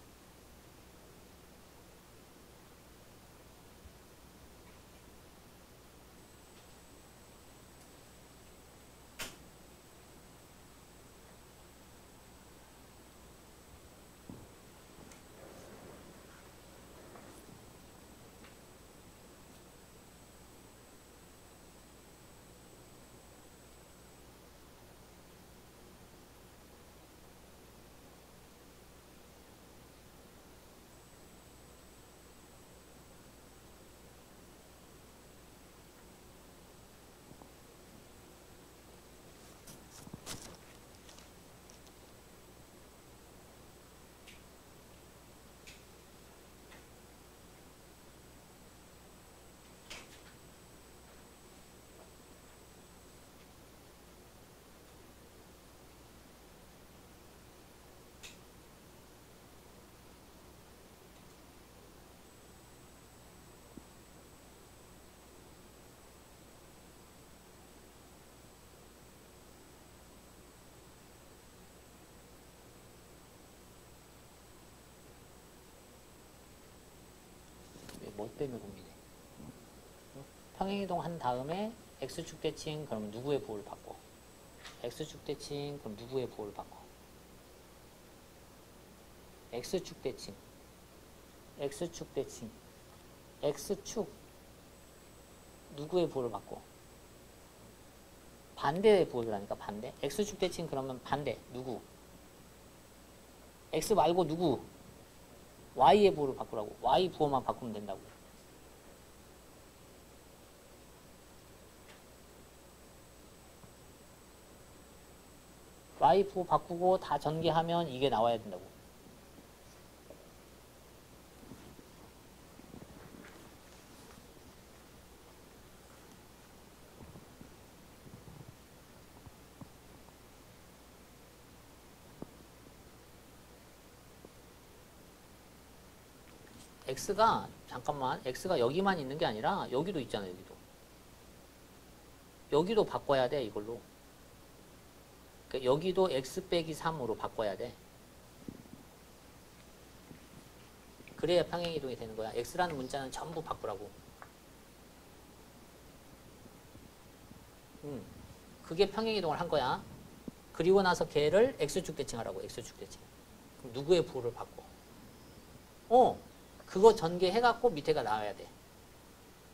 Speaker 1: 뭐 때문에 고민해? 평행이동 한 다음에 x축 대칭 그럼 누구의 부호를 바꿔? x축 대칭 그럼 누구의 부호를 바꿔? x축 대칭 x축 대칭 x축 누구의 부호를 바꿔? 반대의 부호를 하니까 반대. x축 대칭 그러면 반대 누구? x 말고 누구? y의 부호를 바꾸라고. y 부호만 바꾸면 된다고. y 부호 바꾸고 다 전개하면 이게 나와야 된다고. x가 잠깐만 x가 여기만 있는 게 아니라 여기도 있잖아. 여기도 바꿔야 돼 이걸로. 그러니까 여기도 x 빼기 3으로 바꿔야 돼. 그래야 평행이동이 되는 거야. x라는 문자는 전부 바꾸라고. 그게 평행이동을 한 거야. 그리고 나서 걔를 x축 대칭하라고. x축 대칭. 그럼 누구의 부호를 바꿔? 그거 전개해갖고 밑에가 나와야 돼.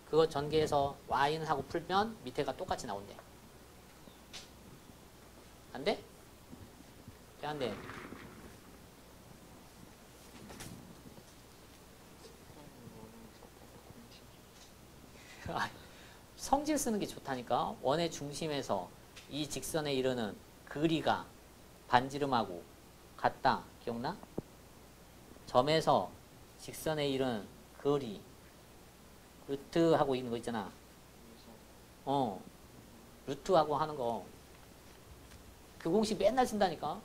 Speaker 1: 그거 전개해서 y는 하고 풀면 밑에가 똑같이 나온대. 안 돼? 안 돼. 성질 쓰는 게 좋다니까. 원의 중심에서 이 직선에 이르는 거리가 반지름하고 같다. 기억나? 점에서 직선에 이르는 거리 루트하고 있는 거 있잖아. 루트하고 하는 거. 그 공식 맨날 쓴다니까.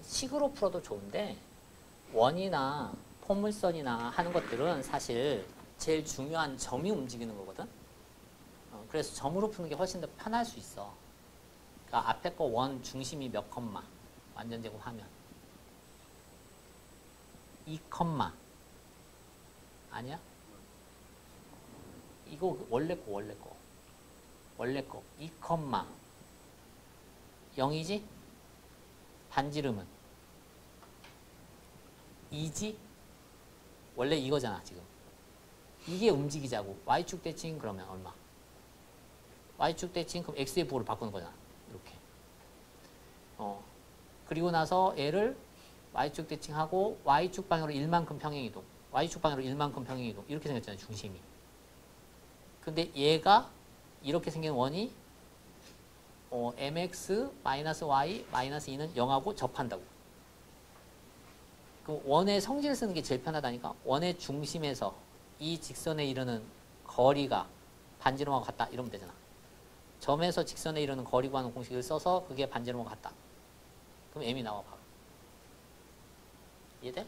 Speaker 1: 식으로 풀어도 좋은데 원이나 포물선이나 하는 것들은 사실 제일 중요한 점이 움직이는 거거든. 그래서 점으로 푸는 게 훨씬 더 편할 수 있어. 그러니까 앞에 거 원 중심이 몇 컴마 완전 제곱하면 2 컴마 아니야? 이거 원래 거 2 컴마 0이지? 반지름은 2지? 원래 이거잖아 지금. 이게 움직이자고. Y축 대칭 그러면 얼마? Y축 대칭 그럼 X의 부호를 바꾸는 거잖아. 이렇게. 그리고 나서 얘를 Y축 대칭하고 Y축 방향으로 1만큼 평행이동. Y축 방향으로 1만큼 평행이동. 이렇게 생겼잖아요. 중심이. 근데 얘가 이렇게 생긴 원이 mx y 마이너스 2는 0하고 접한다고. 그럼 원의 성질 쓰는 게 제일 편하다니까. 원의 중심에서 이 직선에 이르는 거리가 반지름하고 같다 이러면 되잖아. 점에서 직선에 이르는 거리 구하는 공식을 써서 그게 반지름하고 같다. 그럼 m이 나와 바로. 이해돼?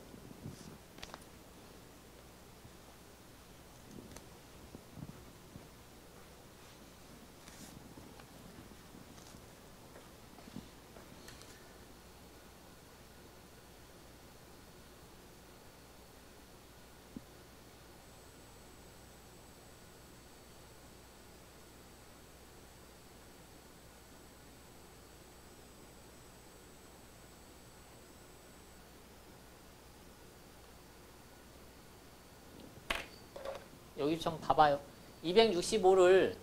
Speaker 1: 여기 좀 봐봐요. 265를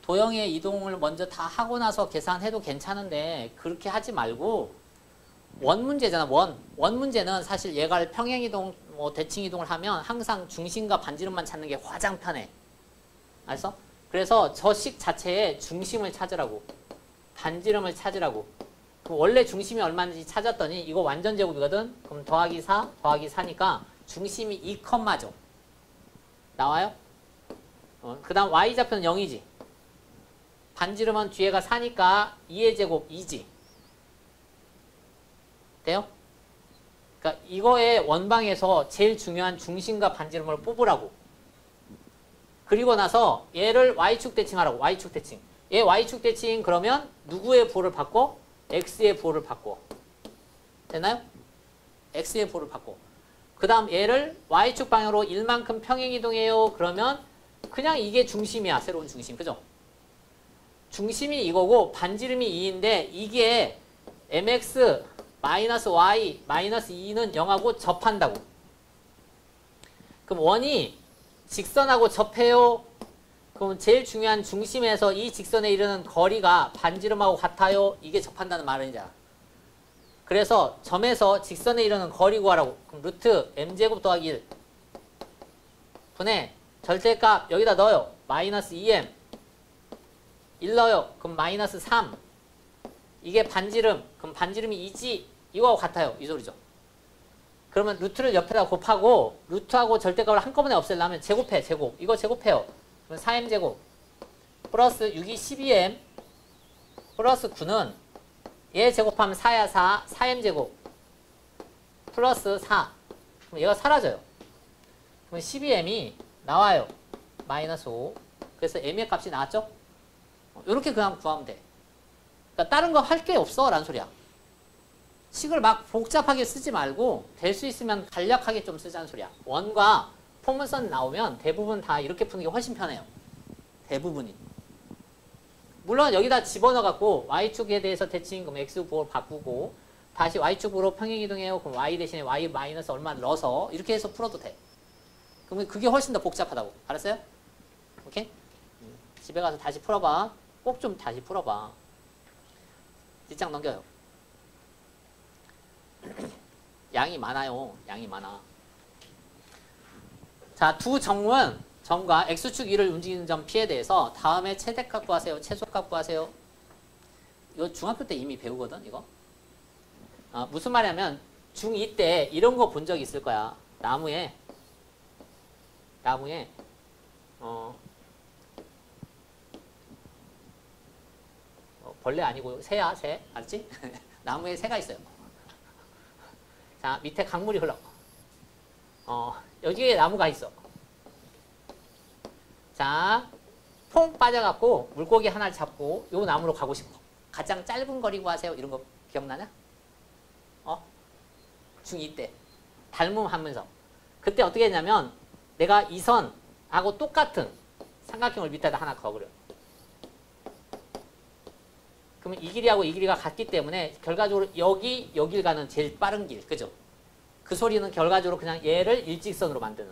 Speaker 1: 도형의 이동을 먼저 다 하고 나서 계산해도 괜찮은데 그렇게 하지 말고 원 문제잖아. 원 문제는 사실 얘가 평행이동 대칭이동을 하면 항상 중심과 반지름만 찾는 게 가장 편해. 알았어? 그래서 저 식 자체에 중심을 찾으라고. 반지름을 찾으라고. 그럼 원래 중심이 얼마인지 찾았더니 이거 완전 제곱이거든. 그럼 더하기 4 더하기 4니까 중심이 2 컴마죠. 나와요? 그 다음 y좌표는 0이지. 반지름은 뒤에가 4니까 2의 제곱 2지. 돼요? 그러니까 이거의 원방에서 제일 중요한 중심과 반지름을 뽑으라고. 그리고 나서 얘를 y축 대칭하라고. y축 대칭. 얘 y축 대칭 그러면 누구의 부호를 바꿔? x의 부호를 바꿔. 되나요? x의 부호를 바꿔. 그 다음 얘를 y축 방향으로 1만큼 평행이동해요. 그러면 그냥 이게 중심이야. 새로운 중심. 그죠? 중심이 이거고 반지름이 2인데 이게 mx 마이너스 y 마이너스 2는 0하고 접한다고. 그럼 원이 직선하고 접해요. 그럼 제일 중요한 중심에서 이 직선에 이르는 거리가 반지름하고 같아요. 이게 접한다는 말이잖아. 그래서 점에서 직선에 이르는 거리 구하라고. 그럼 루트 m제곱 더하기 1 분의 절대값 여기다 넣어요. 마이너스 2m 1 넣어요. 그럼 마이너스 3 이게 반지름. 그럼 반지름이 2지 이거하고 같아요. 이 소리죠. 그러면 루트를 옆에다 곱하고 루트하고 절대값을 한꺼번에 없애려면 제곱해. 제곱. 이거 제곱해요. 그럼 4m제곱 플러스 6이 12m 플러스 9는 얘 제곱하면 4야 4 4m제곱 플러스 4 그럼 얘가 사라져요. 그럼 12m이 나와요. 마이너스 5 그래서 m의 값이 나왔죠? 이렇게 그냥 구하면 돼. 그러니까 다른 거 할 게 없어 라는 소리야. 식을 막 복잡하게 쓰지 말고 될 수 있으면 간략하게 좀 쓰자는 소리야. 원과 포문선 나오면 대부분 다 이렇게 푸는 게 훨씬 편해요. 대부분이. 물론 여기다 집어넣어갖고 y축에 대해서 대칭 그럼 x축으로 바꾸고 다시 y축으로 평행이동해요. 그럼 y 대신에 y 마이너스 얼마 넣어서 이렇게 해서 풀어도 돼. 그러면 그게 훨씬 더 복잡하다고. 알았어요? 오케이? 집에 가서 다시 풀어봐. 꼭 좀 다시 풀어봐. 뒷장 넘겨요. 양이 많아요. 양이 많아. 자, 두 정문, 점과 x축 위를 움직이는 점 p에 대해서 다음에 최대값 구하세요. 최소값 구하세요. 이거 중학교 때 이미 배우거든, 이거. 무슨 말이냐면 중2 때 이런 거 본 적 있을 거야. 나무에 벌레 아니고 새야, 새. 알지? 나무에 새가 있어요. 자, 밑에 강물이 흘러. 여기에 나무가 있어. 자, 퐁 빠져갖고 물고기 하나를 잡고 요 나무로 가고 싶어. 가장 짧은 거리 구하세요. 이런 거 기억나냐? 중2 때. 닮음하면서. 그때 어떻게 했냐면 내가 이 선하고 똑같은 삼각형을 밑에다 하나 그어버려. 그러면 이 길이하고 이 길이가 같기 때문에 결과적으로 여길 가는 제일 빠른 길. 그죠? 그 소리는 결과적으로 그냥 얘를 일직선으로 만드는.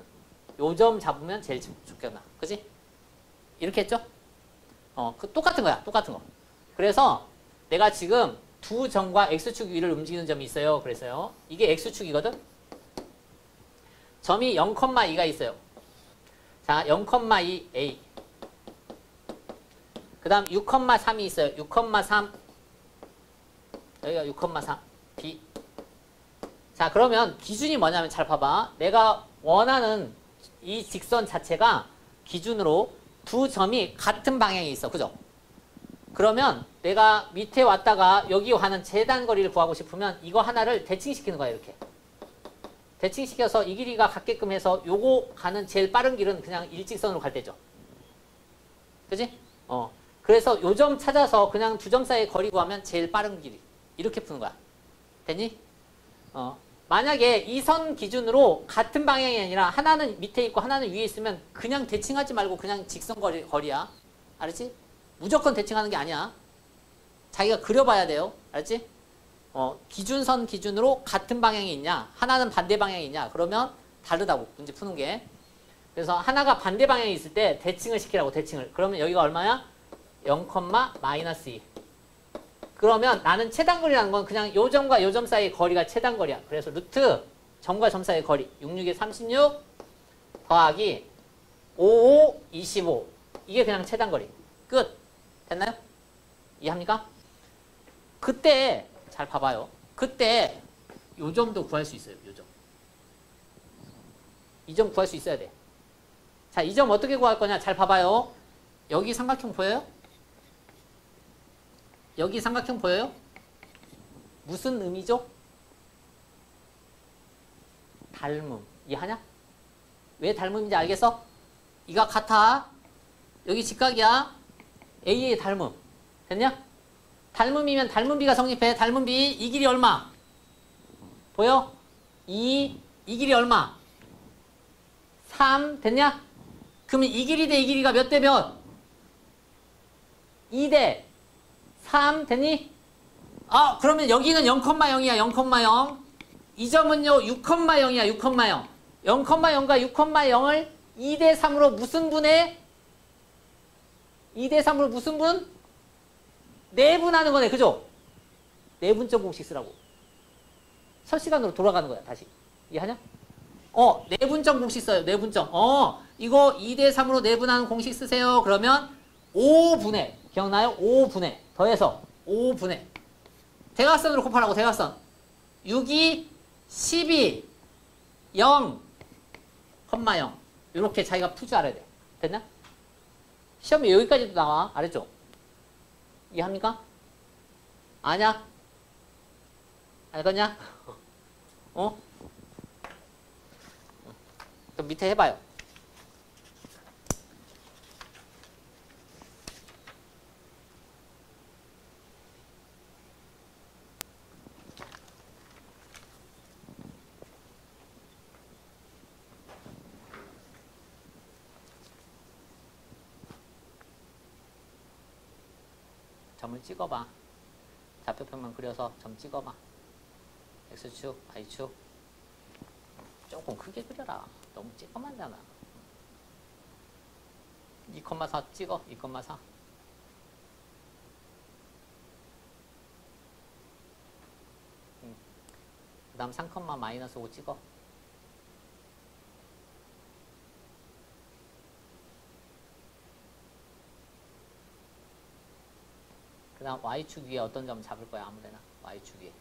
Speaker 1: 요 점 잡으면 제일 좋겠나. 그지? 이렇게 했죠? 그 똑같은 거야. 똑같은 거. 그래서 내가 지금 두 점과 x축 위를 움직이는 점이 있어요. 그래서요. 이게 x축이거든? 점이 0,2가 있어요. 자, 0,2 a. 그 다음 6,3이 있어요. 6,3. 여기가 6,3 b. 자, 그러면 기준이 뭐냐면 잘 봐봐. 내가 원하는 이 직선 자체가 기준으로 두 점이 같은 방향에 있어. 그죠? 그러면 내가 밑에 왔다가 여기 가는 재단거리를 구하고 싶으면 이거 하나를 대칭시키는 거야. 이렇게. 대칭시켜서 이 길이가 같게끔 해서 요거 가는 제일 빠른 길은 그냥 일직선으로 갈 때죠. 그지? 그래서 요 점 찾아서 그냥 두 점 사이의 거리 구하면 제일 빠른 길이. 이렇게 푸는 거야. 됐니? 만약에 이 선 기준으로 같은 방향이 아니라 하나는 밑에 있고 하나는 위에 있으면 그냥 대칭하지 말고 그냥 직선 거리야. 알았지? 무조건 대칭하는 게 아니야. 자기가 그려봐야 돼요. 알았지? 기준선 기준으로 같은 방향이 있냐 하나는 반대 방향이 있냐 그러면 다르다고 문제 푸는 게. 그래서 하나가 반대 방향이 있을 때 대칭을 시키라고. 대칭을. 그러면 여기가 얼마야? 0,-2. 그러면 나는 최단거리라는 건 그냥 요 점과 요 점 사이의 거리가 최단거리야. 그래서 루트 점과 점 사이의 거리 66에 36 더하기 55, 25 이게 그냥 최단거리. 끝. 됐나요? 이해합니까? 그때 잘 봐봐요. 그때 요 점도 구할 수 있어요. 요 점. 이 점 구할 수 있어야 돼. 자, 이 점 어떻게 구할 거냐? 잘 봐봐요. 여기 삼각형 보여요? 여기 삼각형 보여요? 무슨 의미죠? 닮음. 이해하냐? 왜 닮음인지 알겠어? 이가 같아. 여기 직각이야. A의 닮음. 됐냐? 닮음이면 닮음비가 성립해. 닮음비 이 길이 얼마? 보여? 이 길이 얼마? 3 됐냐? 그러면 이 길이 대 이 길이가 몇 대 몇? 2 대 3 됐니? 그러면 여기는 0,0이야. 0,0. 이 점은요 6,0이야. 6,0. 0,0과 6,0을 2 대 3으로 무슨 분해? 2 대 3으로 무슨 분? 내분하는 거네. 그죠? 내분점 공식 쓰라고. 실시간으로 돌아가는 거야. 다시. 이해하냐? 내분점 공식 써요. 내분점. 이거 2 대 3으로 내분하는 공식 쓰세요. 그러면 5분의. 기억나요? 5분의. 더해서 5분의. 대각선으로 곱하라고. 대각선. 6이 12 0, 0. 이렇게 자기가 풀 줄 알아야 돼. 됐나? 시험에 여기까지도 나와. 알았죠? 이해합니까? 아냐? 알겠냐? 그럼 밑에 해봐요. 점을 찍어봐. 좌표평면 그려서 점 찍어봐. X축, Y축. 조금 크게 그려라. 너무 찌꺼만잖아. 2,4 찍어. 2,4. 그 다음 3,-5 찍어. 그 다음 Y축 위에 어떤 점 잡을 거야? 아무데나. Y축 위에.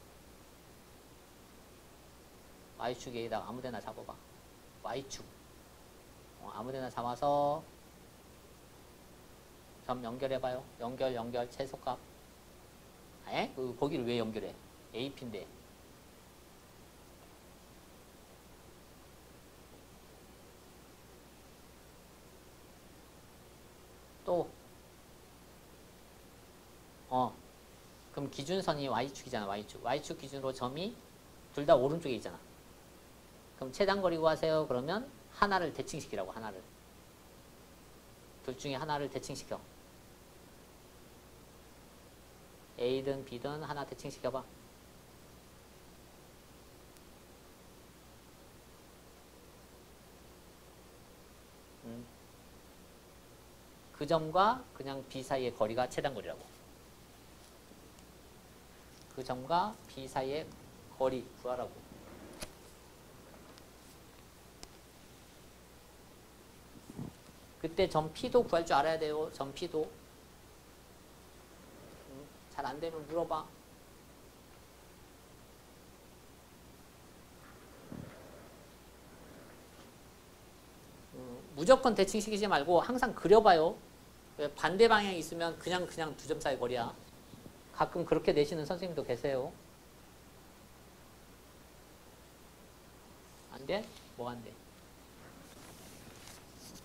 Speaker 1: Y축 위에다가 아무데나 잡아봐. Y축. 아무데나 잡아서 점 연결해봐요. 연결, 최소값. 에? 거기를 왜 연결해? AP인데. 또 그럼 기준선이 Y축이잖아. Y축 기준으로 점이 둘 다 오른쪽에 있잖아. 그럼 최단거리 구하세요. 그러면 하나를 대칭시키라고. 하나를. 둘 중에 하나를 대칭시켜. A든 B든 하나 대칭시켜봐. 그 점과 그냥 B 사이의 거리가 최단거리라고. 그 점과 B 사이의 거리 구하라고. 그때 점 P도 구할 줄 알아야 돼요. 점 P도. 잘 안 되면 물어봐. 무조건 대칭시키지 말고 항상 그려봐요. 반대 방향이 있으면 그냥 두 점 사이 거리야. 가끔 그렇게 내시는 선생님도 계세요. 안 돼? 뭐 안 돼?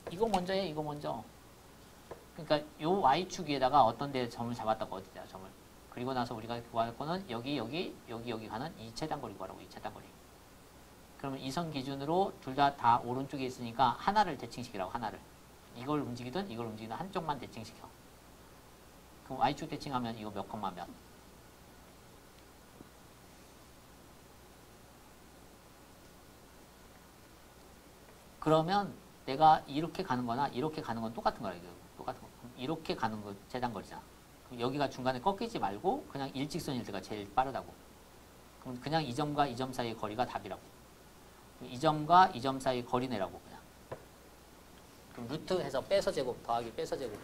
Speaker 1: 이거 먼저 해. 이거 먼저. 그러니까 요 Y축 위에다가 어떤 데 점을 잡았다고. 어디다 점을. 그리고 나서 우리가 구할 거는 여기 가는 이 최단거리 구하라고. 이 최단거리. 그러면 이 선 기준으로 둘 다 오른쪽에 있으니까 하나를 대칭시키라고. 하나를. 이걸 움직이든 이걸 움직이든 한쪽만 대칭시켜. 그럼 Y축 대칭하면 이거 몇 콤마 몇? 그러면 내가 이렇게 가는 거나 이렇게 가는 건 똑같은 거야. 똑같은 거. 이렇게 가는 거 재단거리잖아. 그럼 여기가 중간에 꺾이지 말고 그냥 일직선일 때가 제일 빠르다고. 그럼 그냥 이 점과 이 점 사이의 거리가 답이라고. 이 점과 이 점 사이의 거리 내라고 그냥. 그럼 루트 해서 빼서 제곱 더하기 빼서 제곱.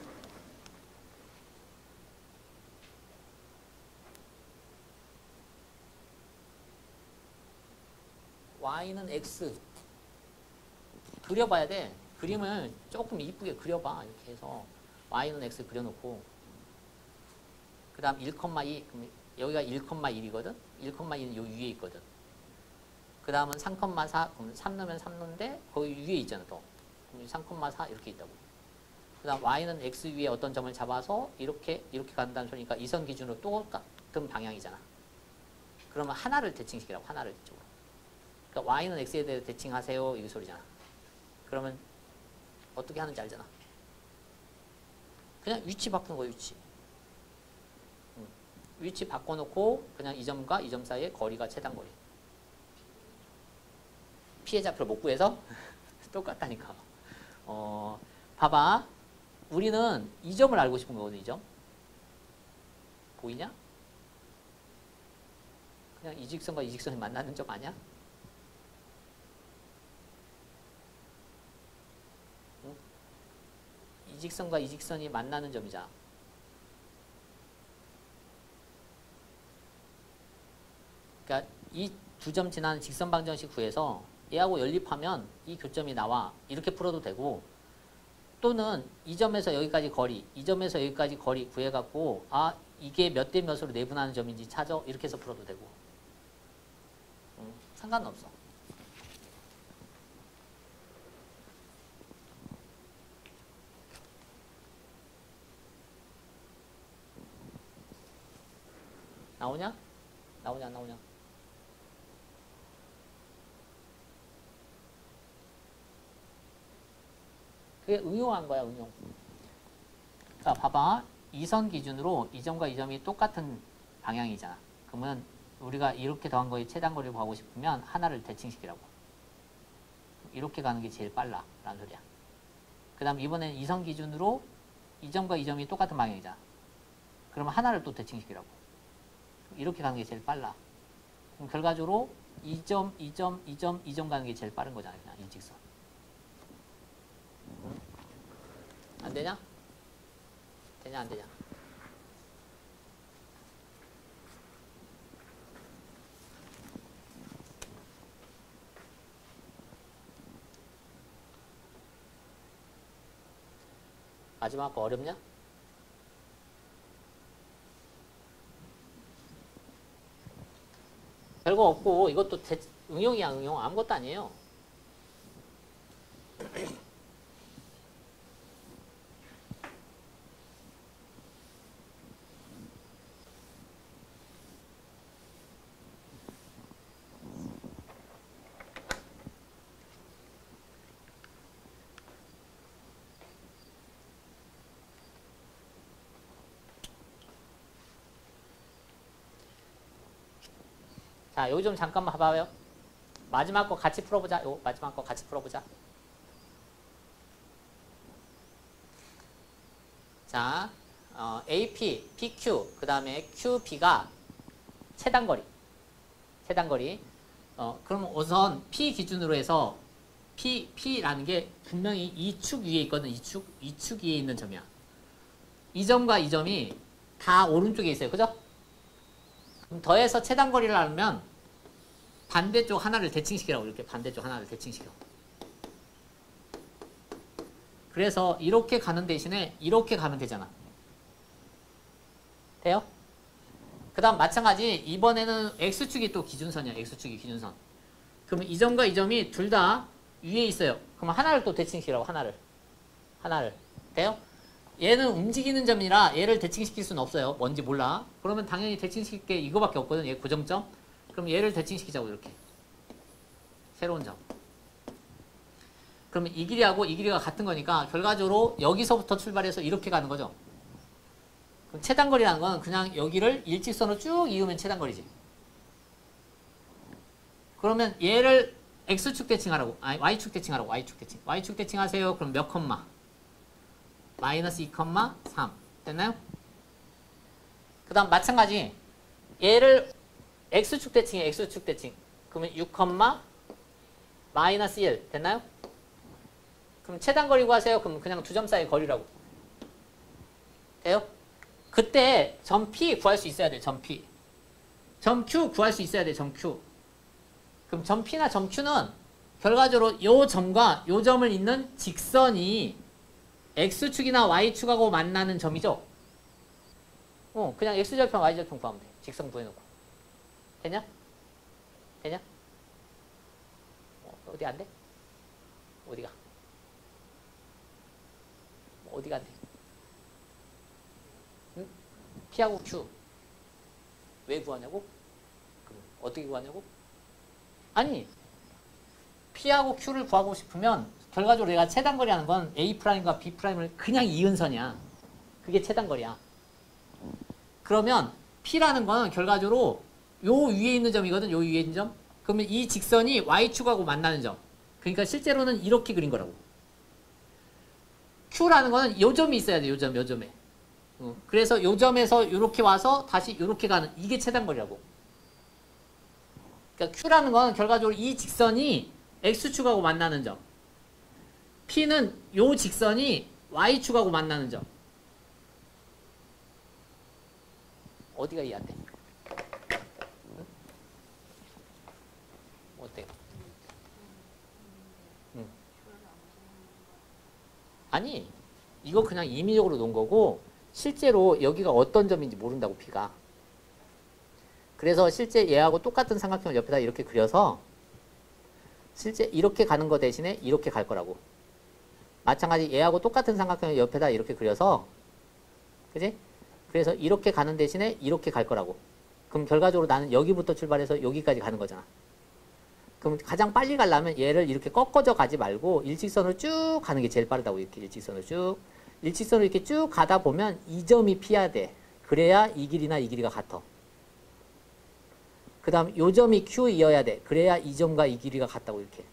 Speaker 1: Y는 X. 그려봐야 돼. 그림을 조금 이쁘게 그려봐. 이렇게 해서 Y는 X 그려놓고 그 다음 1,2 그럼 여기가 1,1이거든. 1,2는 요 위에 있거든. 그 다음은 3,4 그럼 3 넣으면 3 넣는데 거기 위에 있잖아. 또 3,4 이렇게 있다고. 그 다음 Y는 X 위에 어떤 점을 잡아서 이렇게 간다는 소리니까 이 선 기준으로 똑같은 방향이잖아. 그러면 하나를 대칭시키라고. 하나를 이쪽으로. 그러니까 Y는 X에 대해 대칭하세요. 이 소리잖아. 그러면 어떻게 하는지 알잖아. 그냥 위치 바꾸는 거야. 위치 바꿔놓고 그냥 이 점과 이 점 사이의 거리가 최단거리. 피해자표를 못 구해서 똑같다니까. 봐봐. 우리는 이 점을 알고 싶은 거거든. 이 점. 보이냐? 그냥 이 직선과 이 직선이 만나는 점 아니야? 이 직선과 이 직선이 만나는 점이잖아. 그러니까 이 두 점 지나는 직선 방정식 구해서 얘하고 연립하면 이 교점이 나와. 이렇게 풀어도 되고, 또는 이 점에서 여기까지 거리, 이 점에서 여기까지 거리 구해갖고 이게 몇 대 몇으로 내분하는 점인지 찾아. 이렇게 해서 풀어도 되고. 상관은 없어. 나오냐? 나오냐 안 나오냐? 그게 응용한 거야. 응용. 자, 봐봐. 이 선 기준으로 이 점과 이 점이 똑같은 방향이잖아. 그러면 우리가 이렇게 더한 거에 최단거리를 구하고 싶으면 하나를 대칭시키라고. 이렇게 가는 게 제일 빨라 라는 소리야. 그 다음 이번엔 이 선 기준으로 이 점과 이 점이 똑같은 방향이잖아. 그러면 하나를 또 대칭시키라고. 이렇게 가는 게 제일 빨라. 그럼 결과적으로 2점, 2점, 2점, 2점 가는 게 제일 빠른 거잖아. 그냥 일직선. 안 되냐? 되냐 안 되냐? 마지막 거 어렵냐? 별거 없고 이것도 응용이야. 응용. 아무것도 아니에요. 자, 여기 좀 잠깐만 봐봐요. 마지막 거 같이 풀어보자. 요 마지막 거 같이 풀어보자. 자, AP, PQ, 그 다음에 QB가 최단거리. 최단거리. 그럼 우선 P 기준으로 해서 P라는 게 분명히 이 축 위에 있거든. 이 축 위에 있는 점이야. 이 점과 이 점이 다 오른쪽에 있어요. 그죠? 그럼 더해서 최단거리를 하면 반대쪽 하나를 대칭시키라고. 이렇게 반대쪽 하나를 대칭시켜. 그래서 이렇게 가는 대신에 이렇게 가면 되잖아. 돼요? 그 다음 마찬가지 이번에는 X축이 또 기준선이야. X축이 기준선. 그러면 이 점과 이 점이 둘 다 위에 있어요. 그러면 하나를 또 대칭시키라고. 하나를. 돼요? 얘는 움직이는 점이라 얘를 대칭시킬 수는 없어요. 뭔지 몰라. 그러면 당연히 대칭시킬 게 이거밖에 없거든. 얘 고정점. 그럼 얘를 대칭시키자고. 이렇게. 새로운 점. 그러면 이 길이하고 이 길이가 같은 거니까 결과적으로 여기서부터 출발해서 이렇게 가는 거죠. 그럼 최단거리라는 건 그냥 여기를 일직선으로 쭉 이으면 최단거리지. 그러면 얘를 X축 대칭하라고. 아니 Y축 대칭하라고. Y축 대칭. Y축 대칭하세요. 그럼 몇 컴마? 마이너스 2,3 됐나요? 그 다음 마찬가지 얘를 X축 대칭해. X축 대칭. 그러면 6, 마이너스 1 됐나요? 그럼 최단거리 구하세요. 그럼 그냥 두 점 사이 거리라고. 돼요? 그때 점 P 구할 수 있어야 돼. 점 P. 점 Q 구할 수 있어야 돼. 점 Q. 그럼 점 P나 점 Q는 결과적으로 요 점과 요 점을 잇는 직선이 X축이나 Y축하고 만나는 점이죠. 그냥 X절편, Y절편 구하면 돼. 직선 구해놓고. 되냐? 되냐? 어디 안 돼? 어디가? 어디가 안 돼? 응? P하고 Q. 왜 구하냐고? 그럼 어떻게 구하냐고? 아니, P하고 Q를 구하고 싶으면 결과적으로 내가 최단거리 하는 건 A'과 B'을 그냥 이은 선이야. 그게 최단거리야. 그러면 P라는 거는 결과적으로 요 위에 있는 점이거든. 요 위에 있는 점. 그러면 이 직선이 Y축하고 만나는 점. 그러니까 실제로는 이렇게 그린 거라고. Q라는 거는 요 점이 있어야 돼. 요 점에. 그래서 요 점에서 요렇게 와서 다시 요렇게 가는 이게 최단거리라고. 그러니까 Q라는 건 결과적으로 이 직선이 X축하고 만나는 점. P는 요 직선이 Y축하고 만나는 점. 어디가 이해 안 돼? 응? 어때요? 응. 아니, 이거 그냥 임의적으로 놓은 거고 실제로 여기가 어떤 점인지 모른다고 P가. 그래서 실제 얘하고 똑같은 삼각형을 옆에다 이렇게 그려서 실제 이렇게 가는 거 대신에 이렇게 갈 거라고. 마찬가지 얘하고 똑같은 삼각형을 옆에다 이렇게 그려서 그지? 그래서 이렇게 가는 대신에 이렇게 갈 거라고. 그럼 결과적으로 나는 여기부터 출발해서 여기까지 가는 거잖아. 그럼 가장 빨리 가려면 얘를 이렇게 꺾어져 가지 말고 일직선으로 쭉 가는 게 제일 빠르다고. 이렇게 일직선으로 쭉. 일직선으로 이렇게 쭉 가다 보면 이 점이 P야 돼. 그래야 이 길이나 이 길이가 같아. 그 다음 요 점이 Q이어야 돼. 그래야 이 점과 이 길이가 같다고 이렇게.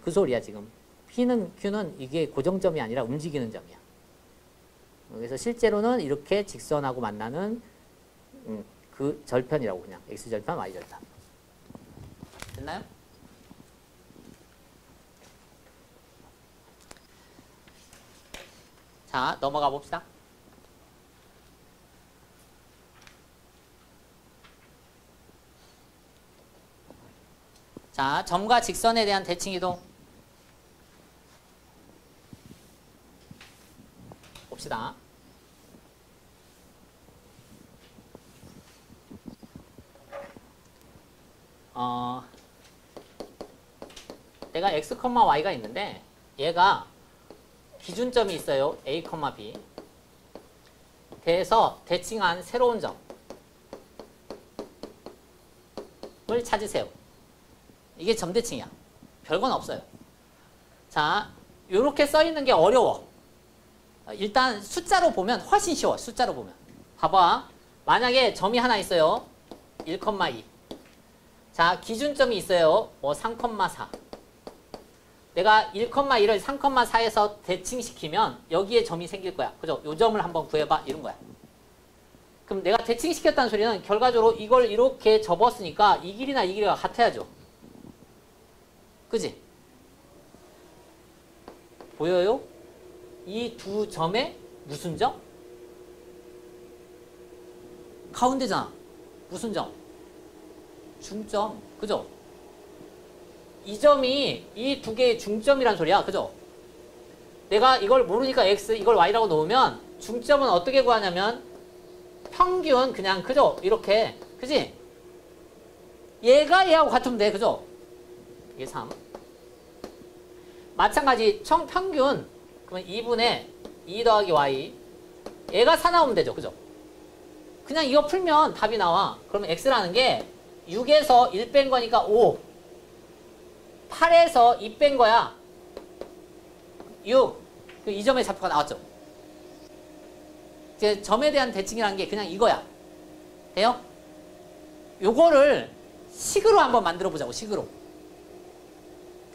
Speaker 1: 그 소리야 지금. P는 Q는 이게 고정점이 아니라 움직이는 점이야. 그래서 실제로는 이렇게 직선하고 만나는 그 절편이라고 그냥 X절편, Y절편. 됐나요? 자, 넘어가 봅시다. 자, 점과 직선에 대한 대칭 이동 봅시다. 내가 x, y가 있는데 얘가 기준점이 있어요. a, b. 대에서 대칭한 새로운 점을 찾으세요. 이게 점대칭이야. 별건 없어요. 자, 요렇게 써 있는 게 어려워. 일단 숫자로 보면 훨씬 쉬워. 숫자로 보면. 봐봐. 만약에 점이 하나 있어요. 1,2. 자, 기준점이 있어요. 뭐 3,4. 내가 1,1을 3,4에서 대칭시키면 여기에 점이 생길 거야. 그죠? 요 점을 한번 구해봐. 이런 거야. 그럼 내가 대칭시켰다는 소리는 결과적으로 이걸 이렇게 접었으니까 이 길이나 이 길이가 같아야죠. 그지? 보여요? 이 두 점에 무슨 점? 가운데잖아. 무슨 점? 중점. 그죠? 이 점이 이 두 개의 중점이란 소리야. 그죠? 내가 이걸 모르니까 x, 이걸 y라고 놓으면 중점은 어떻게 구하냐면 평균 그냥 그죠? 이렇게. 그지? 얘가 얘하고 같으면 돼. 그죠? 이게 3. 마찬가지 평균 그러면 2분의 2 더하기 y 얘가 4 나오면 되죠. 그죠? 그냥 이거 풀면 답이 나와. 그러면 x라는 게 6에서 1 뺀 거니까 5 8에서 2 뺀 거야 6 이 점의 좌표가 나왔죠. 이제 점에 대한 대칭이라는 게 그냥 이거야. 돼요? 요거를 식으로 한번 만들어 보자고. 식으로.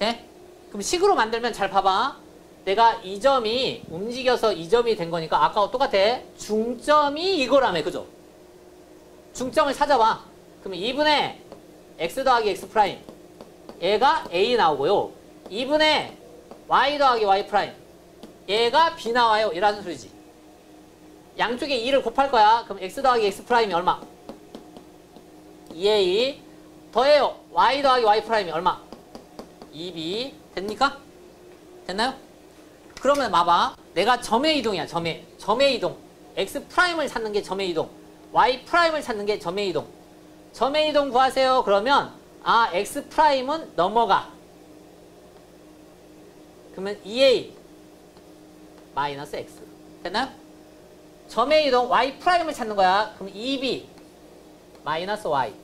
Speaker 1: 돼? 그럼 식으로 만들면 잘 봐봐. 내가 이 점이 움직여서 이 점이 된 거니까 아까와 똑같아. 중점이 이거라며. 그죠? 중점을 찾아봐. 그러면 2분의 x 더하기 x 프라임 얘가 a 나오고요. 2분의 y 더하기 y 프라임 얘가 b 나와요. 이라는 소리지. 양쪽에 2를 곱할 거야. 그럼 x 더하기 x 프라임이 얼마? 2a 더해요. y 더하기 y 프라임이 얼마? 2b. 됩니까? 됐나요? 그러면 봐봐. 내가 점의 이동이야. 점의 이동. x 프라임을 찾는 게 점의 이동. y 프라임을 찾는 게 점의 이동. 점의 이동 구하세요. 그러면 x 프라임은 넘어가. 그러면 2a 마이너스 x. 됐나요? 점의 이동 y 프라임을 찾는 거야. 그럼 2b 마이너스 y.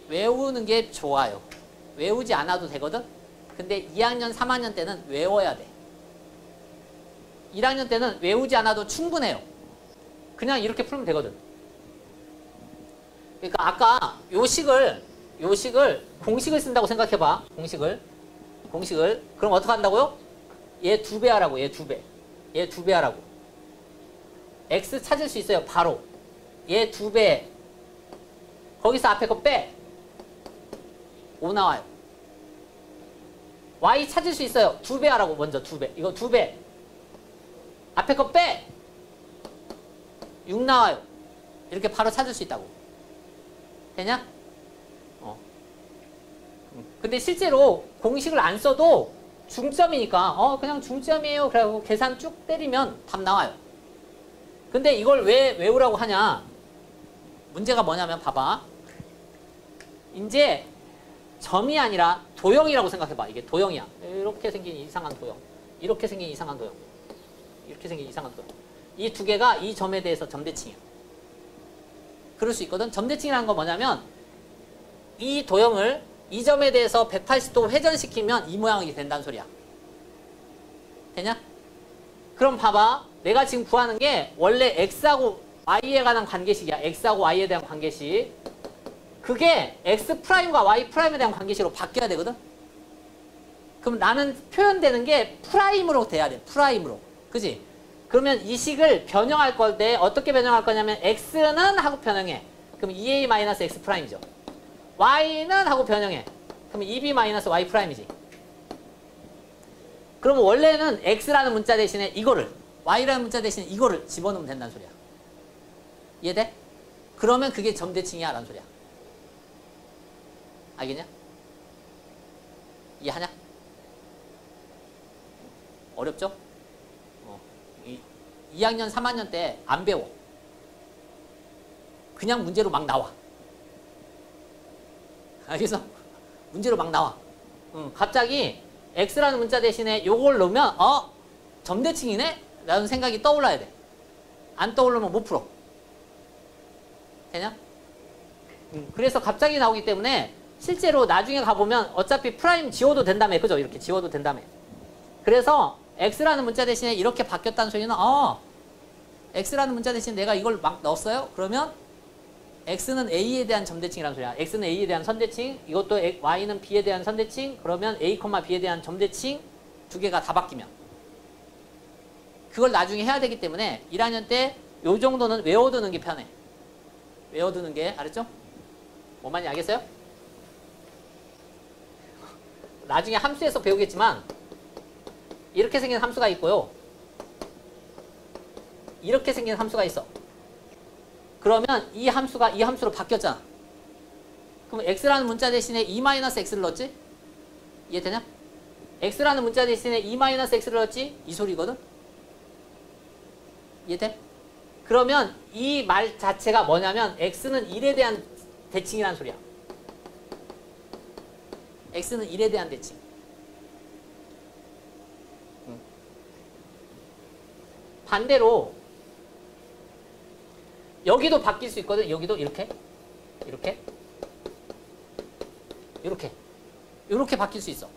Speaker 1: 외우는 게 좋아요. 외우지 않아도 되거든? 근데 2학년, 3학년 때는 외워야 돼. 1학년 때는 외우지 않아도 충분해요. 그냥 이렇게 풀면 되거든. 그러니까 아까 요식을 공식을 쓴다고 생각해봐. 공식을. 그럼 어떻게 한다고요? 얘 2배 하라고. 얘 2배 하라고. x 찾을 수 있어요. 바로. 얘 2배. 거기서 앞에 거 빼. 5 나와요. y 찾을 수 있어요. 2배 하라고. 먼저 2배. 이거 2배. 앞에 거 빼. 6 나와요. 이렇게 바로 찾을 수 있다고. 되냐? 근데 실제로 공식을 안 써도 중점이니까 그냥 중점이에요. 그래고 계산 쭉 때리면 답 나와요. 근데 이걸 왜 외우라고 하냐? 문제가 뭐냐면 봐봐. 이제 점이 아니라 도형이라고 생각해봐. 이게 도형이야. 이렇게 생긴 이상한 도형. 이렇게 생긴 이상한 도형. 이렇게 생긴 이상한 도형. 이 두 개가 이 점에 대해서 점대칭이야. 그럴 수 있거든. 점대칭이라는 건 뭐냐면 이 도형을 이 점에 대해서 180도 회전시키면 이 모양이 된다는 소리야. 되냐? 그럼 봐봐. 내가 지금 구하는 게 원래 x하고 y에 관한 관계식이야. x하고 y에 대한 관계식. 그게 x'과 y'에 대한 관계식으로 바뀌어야 되거든? 그럼 나는 표현되는 게 프라임으로 돼야 돼. 프라임으로. 그지? 그러면 이 식을 변형할 건데 어떻게 변형할 거냐면 x는 하고 변형해. 그럼 2a-x 프라임이죠. y는 하고 변형해. 그럼 2b-y 프라임이지. 그럼 원래는 x라는 문자 대신에 이거를 y라는 문자 대신에 이거를 집어넣으면 된다는 소리야. 이해돼? 그러면 그게 점대칭이야 라는 소리야. 알겠냐? 이해하냐? 어렵죠? 2학년, 3학년 때 안 배워. 그냥 문제로 막 나와. 알겠어? 문제로 막 나와. 갑자기 x라는 문자 대신에 요걸 넣으면 점대칭이네? 라는 생각이 떠올라야 돼. 안 떠오르면 못 풀어. 되냐? 그래서 갑자기 나오기 때문에 실제로 나중에 가보면 어차피 프라임 지워도 된다며. 그죠? 이렇게 지워도 된다며. 그래서 x라는 문자 대신에 이렇게 바뀌었다는 소리는 x라는 문자 대신에 내가 이걸 막 넣었어요? 그러면 x는 a에 대한 점대칭이라는 소리야. x는 a에 대한 선대칭, 이것도 y는 b에 대한 선대칭. 그러면 a, b에 대한 점대칭 두 개가 다 바뀌면 그걸 나중에 해야 되기 때문에 1학년 때 요 정도는 외워두는 게 편해. 외워두는 게, 알았죠? 뭔 말인지 알겠어요? 나중에 함수에서 배우겠지만 이렇게 생긴 함수가 있고요. 이렇게 생긴 함수가 있어. 그러면 이 함수가 이 함수로 바뀌었잖아. 그럼 x라는 문자 대신에 2-x를 넣었지? 이해되냐? x라는 문자 대신에 2-x를 넣었지? 이 소리거든? 이해돼? 그러면 이 말 자체가 뭐냐면 x는 1에 대한 대칭이라는 소리야. x는 1에 대한 대칭. 반대로 여기도 바뀔 수 있거든. 여기도 이렇게 이렇게 바뀔 수 있어.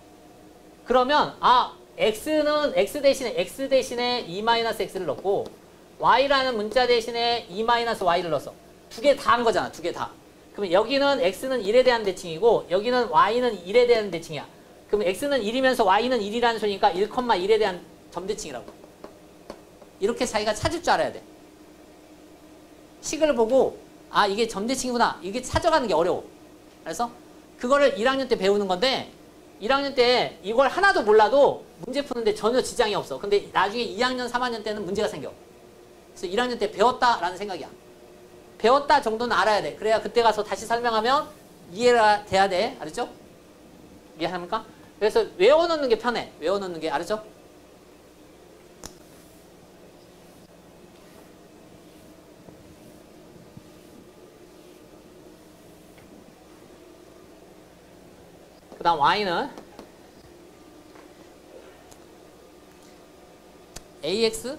Speaker 1: 그러면 x는 x 대신에 2-x를 넣고 y라는 문자 대신에 2-y를 넣었어. 두 개 다 한 거잖아. 두 개 다. 그러면 여기는 x는 1에 대한 대칭이고 여기는 y는 1에 대한 대칭이야. 그럼 x는 1이면서 y는 1이라는 소리니까 1,1에 대한 점대칭이라고. 이렇게 자기가 찾을 줄 알아야 돼. 식을 보고 이게 점대칭이구나. 이게 찾아가는 게 어려워. 그래서 그거를 1학년 때 배우는 건데 1학년 때 이걸 하나도 몰라도 문제 푸는데 전혀 지장이 없어. 근데 나중에 2학년, 3학년 때는 문제가 생겨. 그래서 1학년 때 배웠다라는 생각이야. 배웠다 정도는 알아야 돼. 그래야 그때 가서 다시 설명하면 이해가 돼야 돼. 알았죠? 이해합니까? 그래서 외워놓는 게 편해. 외워놓는 게. 알았죠? 그 다음 y는 ax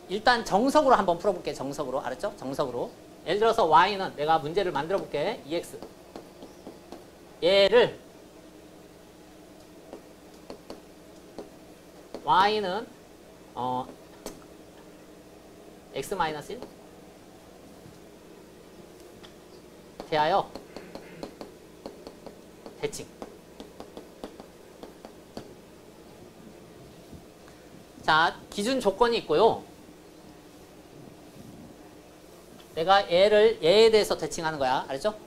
Speaker 1: 일단 정석으로 한번 풀어볼게. 정석으로. 알았죠? 정석으로. 예를 들어서 y는 내가 문제를 만들어 볼게. ex 얘를 y는 x-1 대하여 대칭. 자, 기준 조건이 있고요. 내가 얘에 대해서 대칭하는 거야. 알았죠?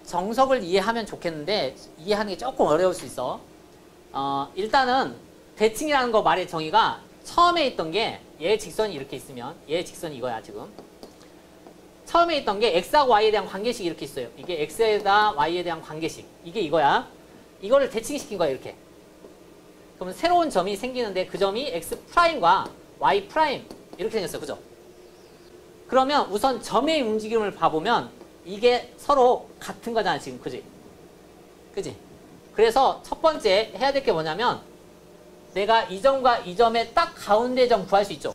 Speaker 1: 정석을 이해하면 좋겠는데 이해하는 게 조금 어려울 수 있어. 일단은 대칭이라는 거 말의 정의가 처음에 있던 게 얘 직선이 이렇게 있으면 얘 직선이 이거야 지금. 처음에 있던 게 x하고 y에 대한 관계식이 이렇게 있어요. 이게 x에다 y에 대한 관계식. 이게 이거야. 이거를 대칭시킨 거야 이렇게. 그러면 새로운 점이 생기는데 그 점이 x''과 y' 이렇게 생겼어요. 그죠? 그러면 우선 점의 움직임을 봐보면 이게 서로 같은 거잖아 지금. 그지? 그지? 그래서 첫 번째 해야 될 게 뭐냐면 내가 이 점과 이 점의 딱 가운데 점 구할 수 있죠.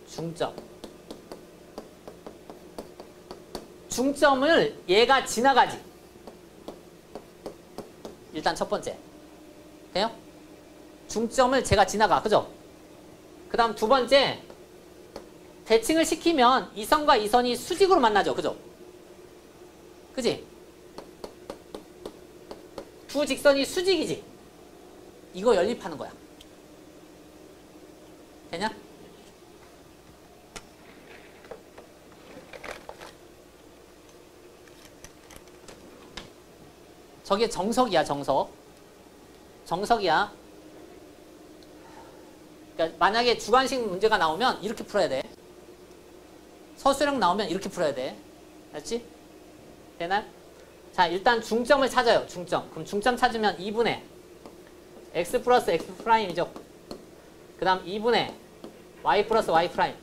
Speaker 1: 중점. 중점을 얘가 지나가지. 일단 첫 번째. 돼요? 중점을 제가 지나가. 그죠? 그 다음 두 번째. 대칭을 시키면 이 선과 이 선이 수직으로 만나죠. 그죠? 그지? 두 직선이 수직이지. 이거 연립하는 거야. 되냐? 저게 정석이야, 정석. 정석이야. 그러니까 만약에 주관식 문제가 나오면 이렇게 풀어야 돼. 서술형 나오면 이렇게 풀어야 돼. 알았지? 되나요? 자, 일단 중점을 찾아요. 중점. 그럼 중점 찾으면 2분의 x 플러스 x 프라임이죠. 그 다음 2분의 y 플러스 y 프라임.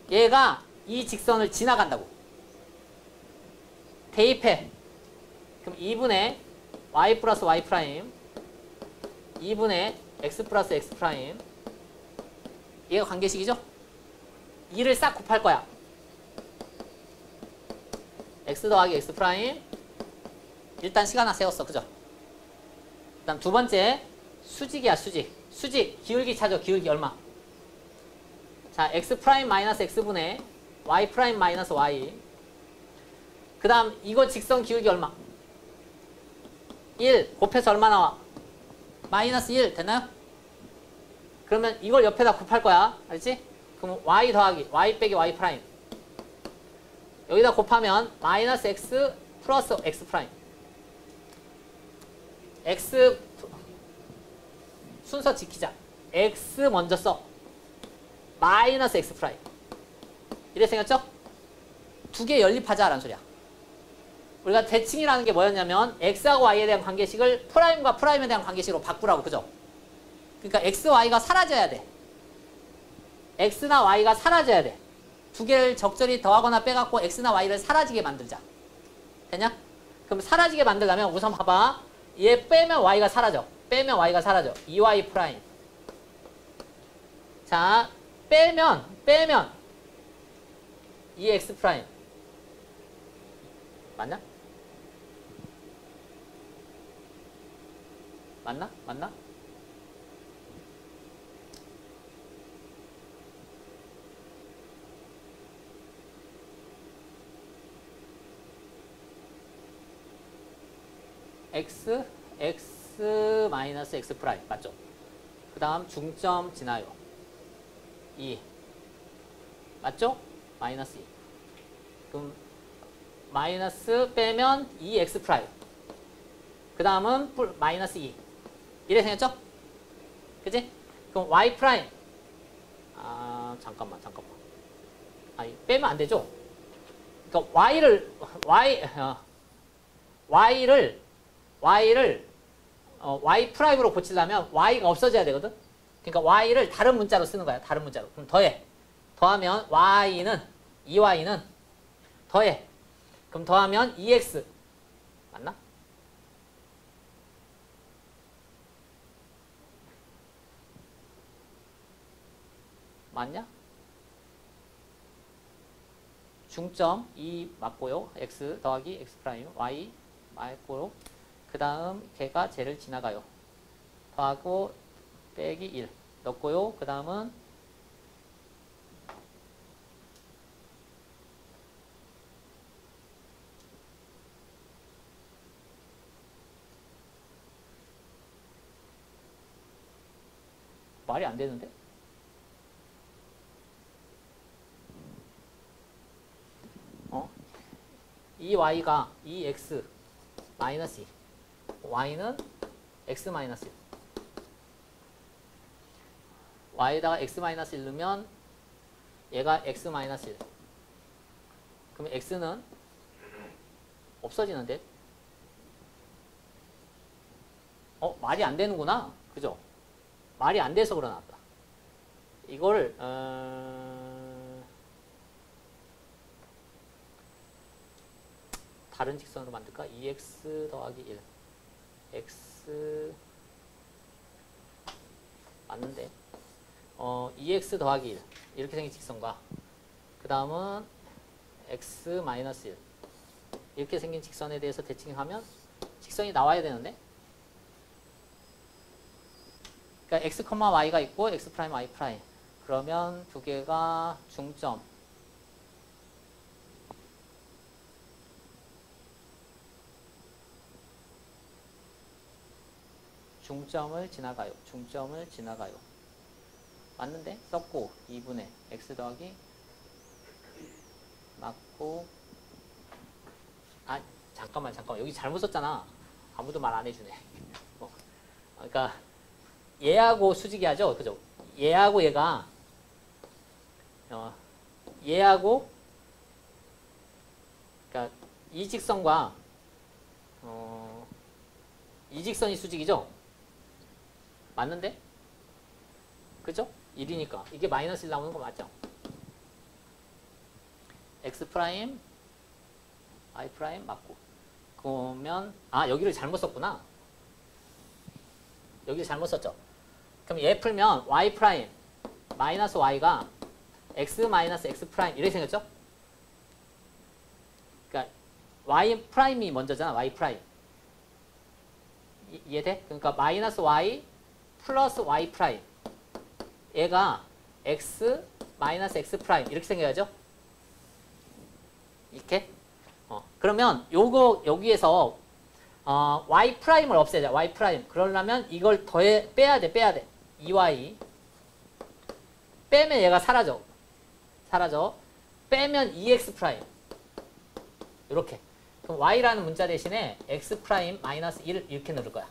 Speaker 1: 얘가 이 직선을 지나간다고. 대입해. 그럼 2분의 y 플러스 y 프라임 2분의 x 플러스 x 프라임. 얘가 관계식이죠? 2를 싹 곱할 거야. x 더하기 x 프라임. 일단 시간 하나 세웠어. 그죠? 그 다음 두 번째 수직이야. 수직. 수직 기울기 찾아. 기울기 얼마? 자, x 프라임 마이너스 x분의 y 프라임 마이너스 y. 그 다음 이거 직선 기울기 얼마? 1 곱해서 얼마 나와? 마이너스 1 됐나요? 그러면 이걸 옆에다 곱할 거야. 알지? 그럼 y 더하기 y 빼기 y 프라임. 여기다 곱하면 마이너스 x 플러스 x 프라임. x 순서 지키자. x 먼저 써. 마이너스 x 프라임. 이래 생겼죠? 두 개 연립하자라는 소리야. 우리가 대칭이라는 게 뭐였냐면 x하고 y에 대한 관계식을 프라임과 프라임에 대한 관계식으로 바꾸라고. 그죠? 그러니까 x, y가 사라져야 돼. x나 y가 사라져야 돼. 두 개를 적절히 더하거나 빼갖고 x나 y를 사라지게 만들자. 되냐? 그럼 사라지게 만들려면 우선 봐봐. 얘 빼면 y가 사라져. 빼면 y가 사라져. 2y 프라임. 자, 빼면 2x 프라임. 맞나? 맞나? 맞나? x 마이너스 x 프라임 맞죠? 그 다음 중점 지나요. 2 맞죠? 마이너스 2. 그럼 마이너스 빼면 2x 프라임. 그 다음은 마이너스 2. 이래 생겼죠? 그치? 그럼 y 프라임. 아 잠깐만. 아니 빼면 안 되죠? 그러니까 y를 y 프라임으로 고치려면 y가 없어져야 되거든. 그러니까 y를 다른 문자로 쓰는 거야. 다른 문자로. 그럼 더해. 더하면 y는 2y는 더해. 그럼 더하면 2x 맞나? 맞냐? 중점 2 맞고요. x 더하기 x 프라임 y 맞고요. 그 다음 걔가 쟤를 지나가요. 더하고 빼기 1 넣고요. 그 다음은 말이 안 되는데? 이 y가 2x 마이너스 2. y는 x 마이너스 1. y에다가 x 마이너스 1 넣으면 얘가 x 마이너스 1. 그러면 x는 없어지는데? 말이 안 되는구나. 그죠? 말이 안 돼서 그러나보다. 이걸 다른 직선으로 만들까? 2x 더하기 1 x 맞는데. EX 더하기 1 이렇게 생긴 직선과 그 다음은 X 마이너스 1 이렇게 생긴 직선에 대해서 대칭하면 직선이 나와야 되는데, 그러니까 X, Y가 있고 X 프라임, Y 프라임. 그러면 두 개가 중점을 지나가요. 맞는데? 썼고 2분의 X 더하기 맞고, 아 잠깐만 여기 잘못 썼잖아. 아무도 말 안 해주네. 그러니까 얘하고 수직이 하죠, 그죠? 얘하고 얘가 얘하고, 그러니까 이 직선과 이 직선이 수직이죠? 맞는데? 그죠? 1이니까 이게 마이너스 1 나오는 거 맞죠? X 프라임, Y 프라임 맞고. 그러면 여기를 잘못 썼구나. 여기를 잘못 썼죠? 그럼 얘 풀면 Y 프라임 마이너스 Y가 X 마이너스 X 프라임 이렇게 생겼죠? 그러니까 Y 프라임이 먼저잖아. Y 프라임. 이해돼? 그러니까 마이너스 Y 플러스 Y 프라임. 얘가 X 마이너스 X 프라임 이렇게 생겨야죠? 이렇게? 그러면 요거 여기에서 Y 프라임을 없애자. Y 프라임. 그러려면 이걸 빼야 돼. 2Y. 빼면 얘가 사라져. 빼면 2X 프라임. 이렇게. 그럼 Y라는 문자 대신에 X 프라임 마이너스 1 이렇게 넣을 거야.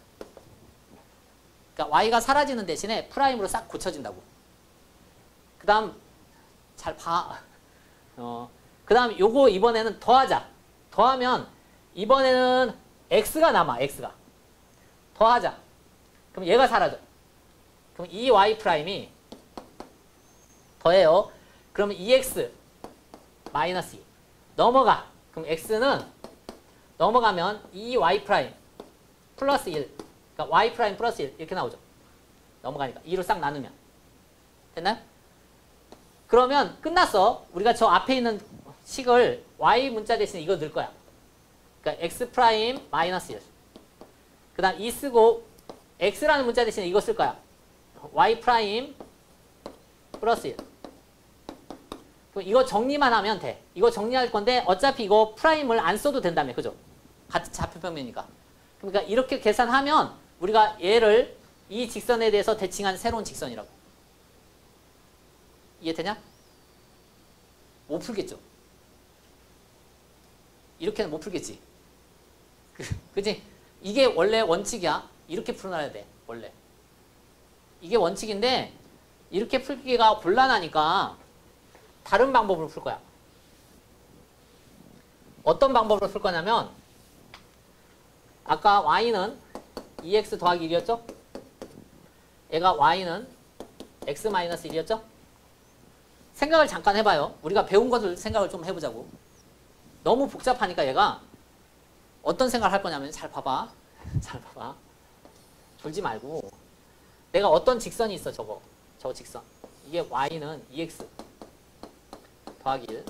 Speaker 1: 그러니까 Y가 사라지는 대신에 프라임으로 싹 고쳐진다고. 그 다음 잘 봐. 그 다음 요거 이번에는 더하자. 더하면 이번에는 X가 남아. X가. 더하자. 그럼 얘가 사라져. 그럼 2Y 프라임이 더해요. 그러면 2X 마이너스 2 넘어가. 그럼 X는 넘어가면 2Y 프라임 플러스 1. 그러니까 Y 프라임 플러스 1 이렇게 나오죠. 넘어가니까 2로 싹 나누면. 됐나요? 그러면 끝났어. 우리가 저 앞에 있는 식을 Y 문자 대신에 이거 넣을 거야. 그러니까 X 프라임 마이너스 1. 그 다음 2 쓰고 X라는 문자 대신에 이거 쓸 거야. Y 프라임 플러스 1. 그럼 이거 정리만 하면 돼. 이거 정리할 건데 어차피 이거 프라임을 안 써도 된다며. 그죠? 같은 좌표평면이니까. 그러니까 이렇게 계산하면 우리가 얘를 이 직선에 대해서 대칭한 새로운 직선이라고. 이해되냐? 못 풀겠죠? 이렇게는 못 풀겠지? 그치? 이게 원래 원칙이야. 이렇게 풀어놔야 돼. 원래. 이게 원칙인데 이렇게 풀기가 곤란하니까 다른 방법으로 풀 거야. 어떤 방법으로 풀 거냐면 아까 y는 2x 더하기 1이었죠? 얘가 y는 x 마이너스 1이었죠? 생각을 잠깐 해봐요. 우리가 배운 것을 생각을 좀 해보자고. 너무 복잡하니까 얘가 어떤 생각을 할 거냐면 잘 봐봐. 잘 봐봐. 졸지 말고 내가 어떤 직선이 있어. 저거 직선. 이게 y는 2x 더하기 1.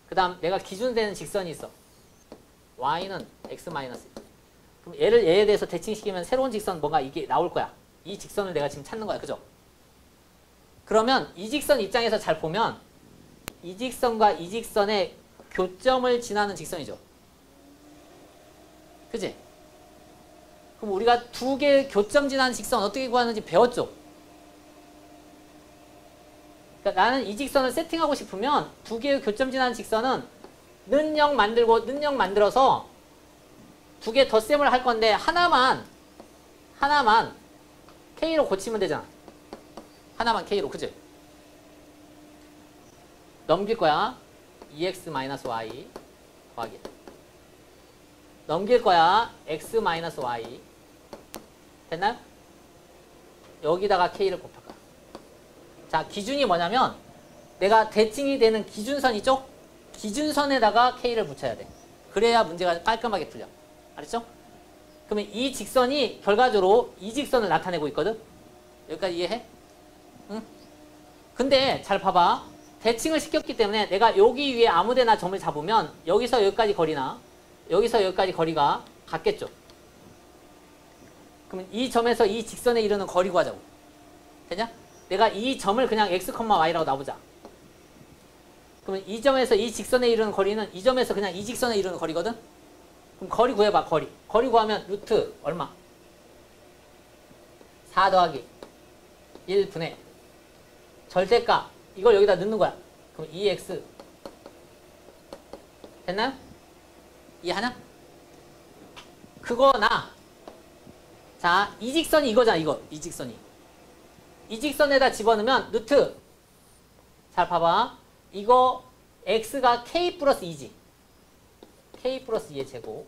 Speaker 1: 그 다음 내가 기준되는 직선이 있어. y는 x 마이너스 1. 그럼 얘에 대해서 대칭시키면 새로운 직선 뭔가 이게 나올 거야. 이 직선을 내가 지금 찾는 거야. 그죠? 그러면 이 직선 입장에서 잘 보면 이 직선과 이 직선의 교점을 지나는 직선이죠. 그치? 그럼 우리가 두 개의 교점 지나는 직선 어떻게 구하는지 배웠죠? 그러니까 나는 이 직선을 세팅하고 싶으면 두 개의 교점 지나는 직선은 는 0 만들고 는 0 만들어서 두 개 덧셈을 할 건데 하나만 K로 고치면 되잖아. 하나만 K로. 그치? 넘길 거야. 2x-y 더하기 1. 넘길 거야. x-y. 됐나요? 여기다가 K를 곱할 거야. 자, 기준이 뭐냐면 내가 대칭이 되는 기준선 있죠? 기준선에다가 K를 붙여야 돼. 그래야 문제가 깔끔하게 풀려. 알았죠? 그러면 이 직선이 결과적으로 이 직선을 나타내고 있거든? 여기까지 이해해? 응? 근데 잘 봐봐. 대칭을 시켰기 때문에 내가 여기 위에 아무데나 점을 잡으면 여기서 여기까지 거리나 여기서 여기까지 거리가 같겠죠. 그러면 이 점에서 이 직선에 이르는 거리 구하자고. 되냐? 내가 이 점을 그냥 x, y라고 놔보자. 그러면 이 점에서 이 직선에 이르는 거리는 이 점에서 그냥 이 직선에 이르는 거리거든? 그럼 거리 구해봐, 거리. 거리 구하면 루트 얼마? 4 더하기 1분의 절대값. 이걸 여기다 넣는 거야. 그럼 2x. 됐나요? 이해하냐? 그거나 자, 이 직선이 이거잖아, 이거. 이 직선이. 이 직선에다 집어넣으면 루트. 잘 봐봐. 이거 x가 k 플러스 2지. k 플러스 2의 제곱.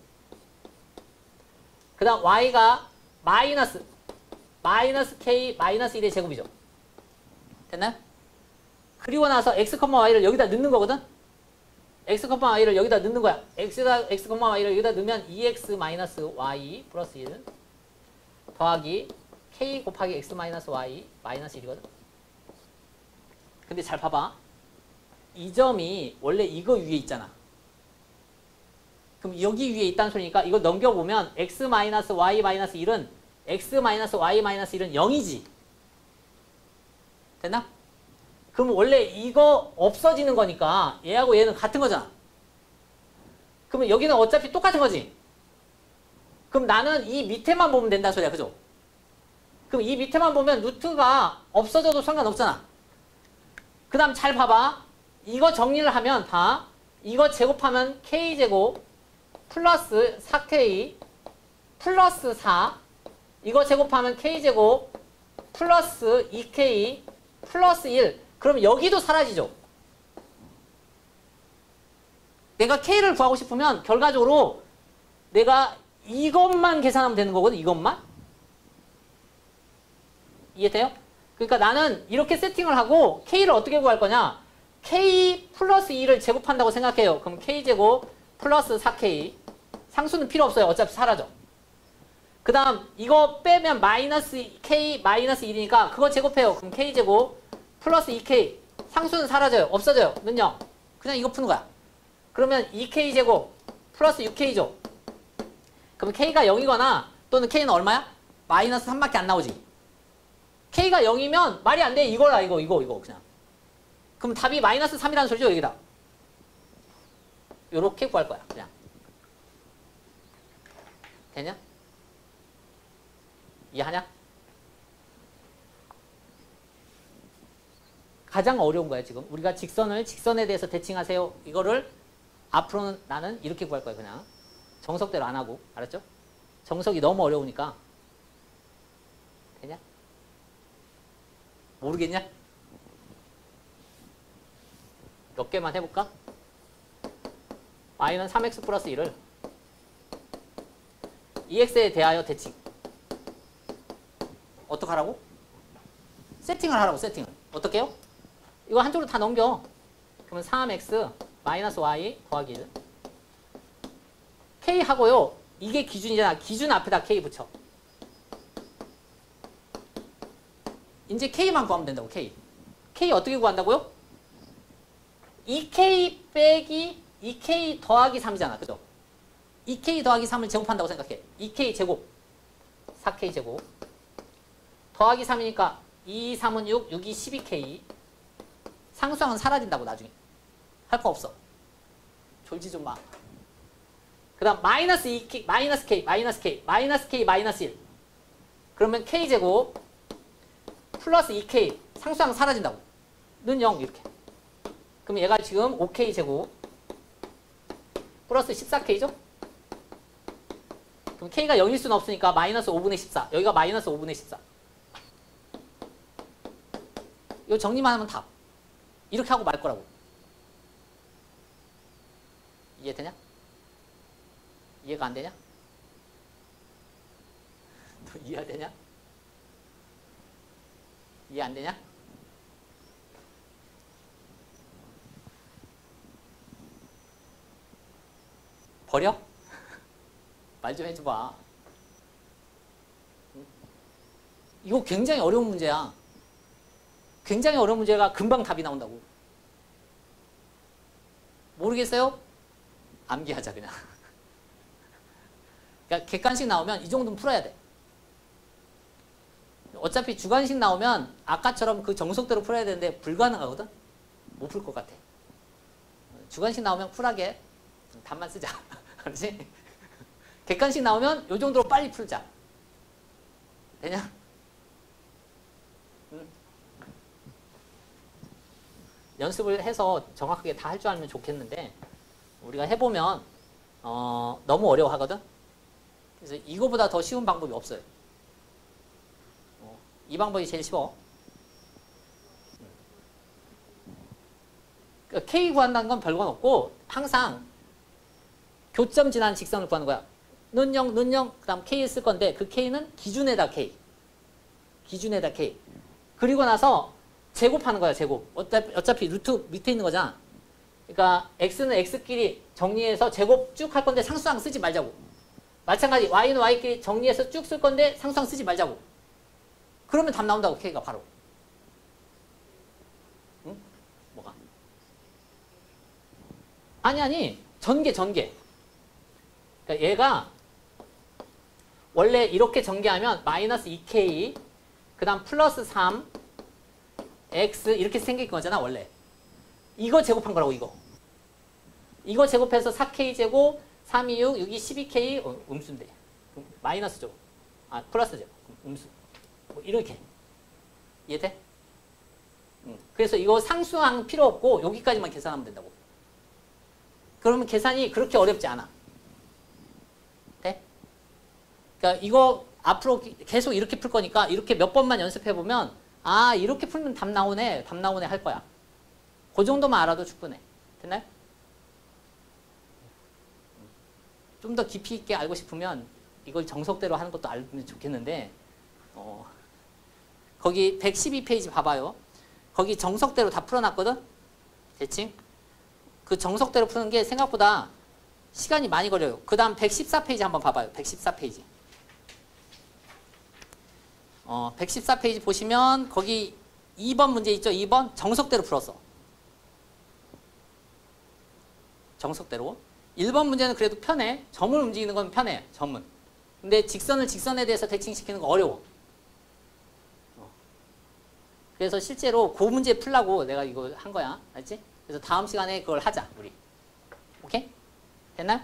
Speaker 1: 그 다음 y가 마이너스 k 마이너스 1의 제곱이죠. 됐나요? 그리고 나서 x, y를 여기다 넣는 거거든? x, y를 여기다 넣는 거야. x, y를 여기다 넣으면 2x 마이너스 y 플러스 1 더하기 k 곱하기 x 마이너스 y 마이너스 1이거든? 근데 잘 봐봐. 이 점이 원래 이거 위에 있잖아. 그럼 여기 위에 있다는 소리니까 이걸 넘겨보면 x 마이너스 y 마이너스 1은 x 마이너스 y 마이너스 1은 0이지. 됐나? 그럼 원래 이거 없어지는 거니까 얘하고 얘는 같은 거잖아. 그러면 여기는 어차피 똑같은 거지. 그럼 나는 이 밑에만 보면 된다는 소리야. 그죠? 그럼 이 밑에만 보면 루트가 없어져도 상관없잖아. 그 다음 잘 봐봐. 이거 정리를 하면 봐. 이거 제곱하면 k제곱 플러스 4k 플러스 4. 이거 제곱하면 k제곱 플러스 2k 플러스 1. 그럼 여기도 사라지죠. 내가 k를 구하고 싶으면 결과적으로 내가 이것만 계산하면 되는 거거든. 이것만. 이해돼요? 그러니까 나는 이렇게 세팅을 하고 k를 어떻게 구할 거냐. k 플러스 2를 제곱한다고 생각해요. 그럼 k제곱 플러스 4k. 상수는 필요 없어요. 어차피 사라져. 그 다음 이거 빼면 마이너스 k 마이너스 1이니까 그거 제곱해요. 그럼 k제곱 플러스 2k. 상수는 사라져요. 없어져요. 는 0. 그냥 이거 푸는 거야. 그러면 2k제곱 플러스 6k죠. 그럼 k가 0이거나 또는 k는 얼마야? 마이너스 3밖에 안 나오지. k가 0이면 말이 안 돼. 이거라 이거 그냥. 그럼 답이 마이너스 3이라는 소리죠. 여기다. 요렇게 구할 거야. 그냥. 되냐? 이해하냐? 가장 어려운 거야 지금. 우리가 직선에 대해서 대칭하세요. 이거를 앞으로는 나는 이렇게 구할 거야. 그냥. 정석대로 안 하고. 알았죠? 정석이 너무 어려우니까. 되냐? 모르겠냐? 몇 개만 해볼까? y는 3x 플러스 1을 2x에 대하여 대칭. 어떡하라고? 세팅을 하라고. 세팅을. 어떻게 해요? 이거 한쪽으로 다 넘겨. 그러면 3x 마이너스 y 더하기 1. k 하고요. 이게 기준이잖아. 기준 앞에다 k 붙여. 이제 k만 구하면 된다고. k. k 어떻게 구한다고요? 2k 빼기 2k 더하기 3이잖아. 그죠? 2k 더하기 3을 제곱한다고 생각해. 2k 제곱 4k 제곱 더하기 3이니까 2, 3은 6, 6이 12k. 상수항은 사라진다고 나중에. 할 거 없어. 졸지 좀 마. 그 다음 마이너스 2k, 마이너스 k, 마이너스 k, 마이너스 k, 마이너스 1. 그러면 k제곱 플러스 2k. 상수항 사라진다고. 는 0 이렇게. 그럼 얘가 지금 5k 제곱 플러스 14k죠? 그럼 k가 0일 수는 없으니까 마이너스 5분의 14. 여기가 마이너스 5분의 14. 이거 정리만 하면 답. 이렇게 하고 말 거라고. 이해되냐? 이해가 안 되냐? 너 이해 되냐? 이해 안 되냐? 버려? 말 좀 해줘봐. 이거 굉장히 어려운 문제야. 굉장히 어려운 문제가 금방 답이 나온다고. 모르겠어요? 암기하자 그냥. 그러니까 객관식 나오면 이 정도는 풀어야 돼. 어차피 주관식 나오면 아까처럼 그 정석대로 풀어야 되는데 불가능하거든? 못 풀 것 같아. 주관식 나오면 쿨하게 답만 쓰자. 알지? 객관식 나오면 이 정도로 빨리 풀자. 되냐? 연습을 해서 정확하게 다 할 줄 알면 좋겠는데 우리가 해보면 너무 어려워하거든? 그래서 이거보다 더 쉬운 방법이 없어요. 이 방법이 제일 쉬워. 그러니까 K 구한다는 건 별건 없고 항상 교점 지난 직선을 구하는 거야. 는영, 그 다음 K 쓸 건데 그 K는 기준에다 K. 기준에다 K. 그리고 나서 제곱하는 거야, 제곱. 어차피 루트 밑에 있는 거잖아. 그러니까 X는 X끼리 정리해서 제곱 쭉 할 건데 상수항 쓰지 말자고. 마찬가지 Y는 Y끼리 정리해서 쭉 쓸 건데 상수항 쓰지 말자고. 그러면 답 나온다고, K가 바로. 응? 뭐가? 아니. 전개. 그러니까 얘가 원래 이렇게 전개하면 마이너스 2K, 그 다음 플러스 3, X 이렇게 생길 거잖아, 원래. 이거 제곱한 거라고, 이거. 이거 제곱해서 4K 제곱, 3, 2, 6, 6이 12K, 음수인데. 마이너스죠. 플러스죠. 음수. 뭐 이렇게. 이해돼? 그래서 이거 상수항 필요 없고 여기까지만 계산하면 된다고. 그러면 계산이 그렇게 어렵지 않아. 돼? 그러니까 이거 앞으로 계속 이렇게 풀 거니까 이렇게 몇 번만 연습해 보면 이렇게 풀면 답 나오네 할 거야. 그 정도만 알아도 충분해. 됐나요? 좀 더 깊이 있게 알고 싶으면 이걸 정석대로 하는 것도 알면 좋겠는데 거기 112페이지 봐봐요. 거기 정석대로 다 풀어놨거든? 대칭? 그 정석대로 푸는 게 생각보다 시간이 많이 걸려요. 그 다음 114페이지 한번 봐봐요. 114페이지. 114페이지 보시면 거기 2번 문제 있죠? 2번 정석대로 풀었어. 정석대로. 1번 문제는 그래도 편해. 점을 움직이는 건 편해. 점은. 근데 직선을 직선에 대해서 대칭시키는 거 어려워. 그래서 실제로 그 문제 풀라고 내가 이거 한 거야. 알지? 그래서 다음 시간에 그걸 하자, 우리. 오케이? 됐나요?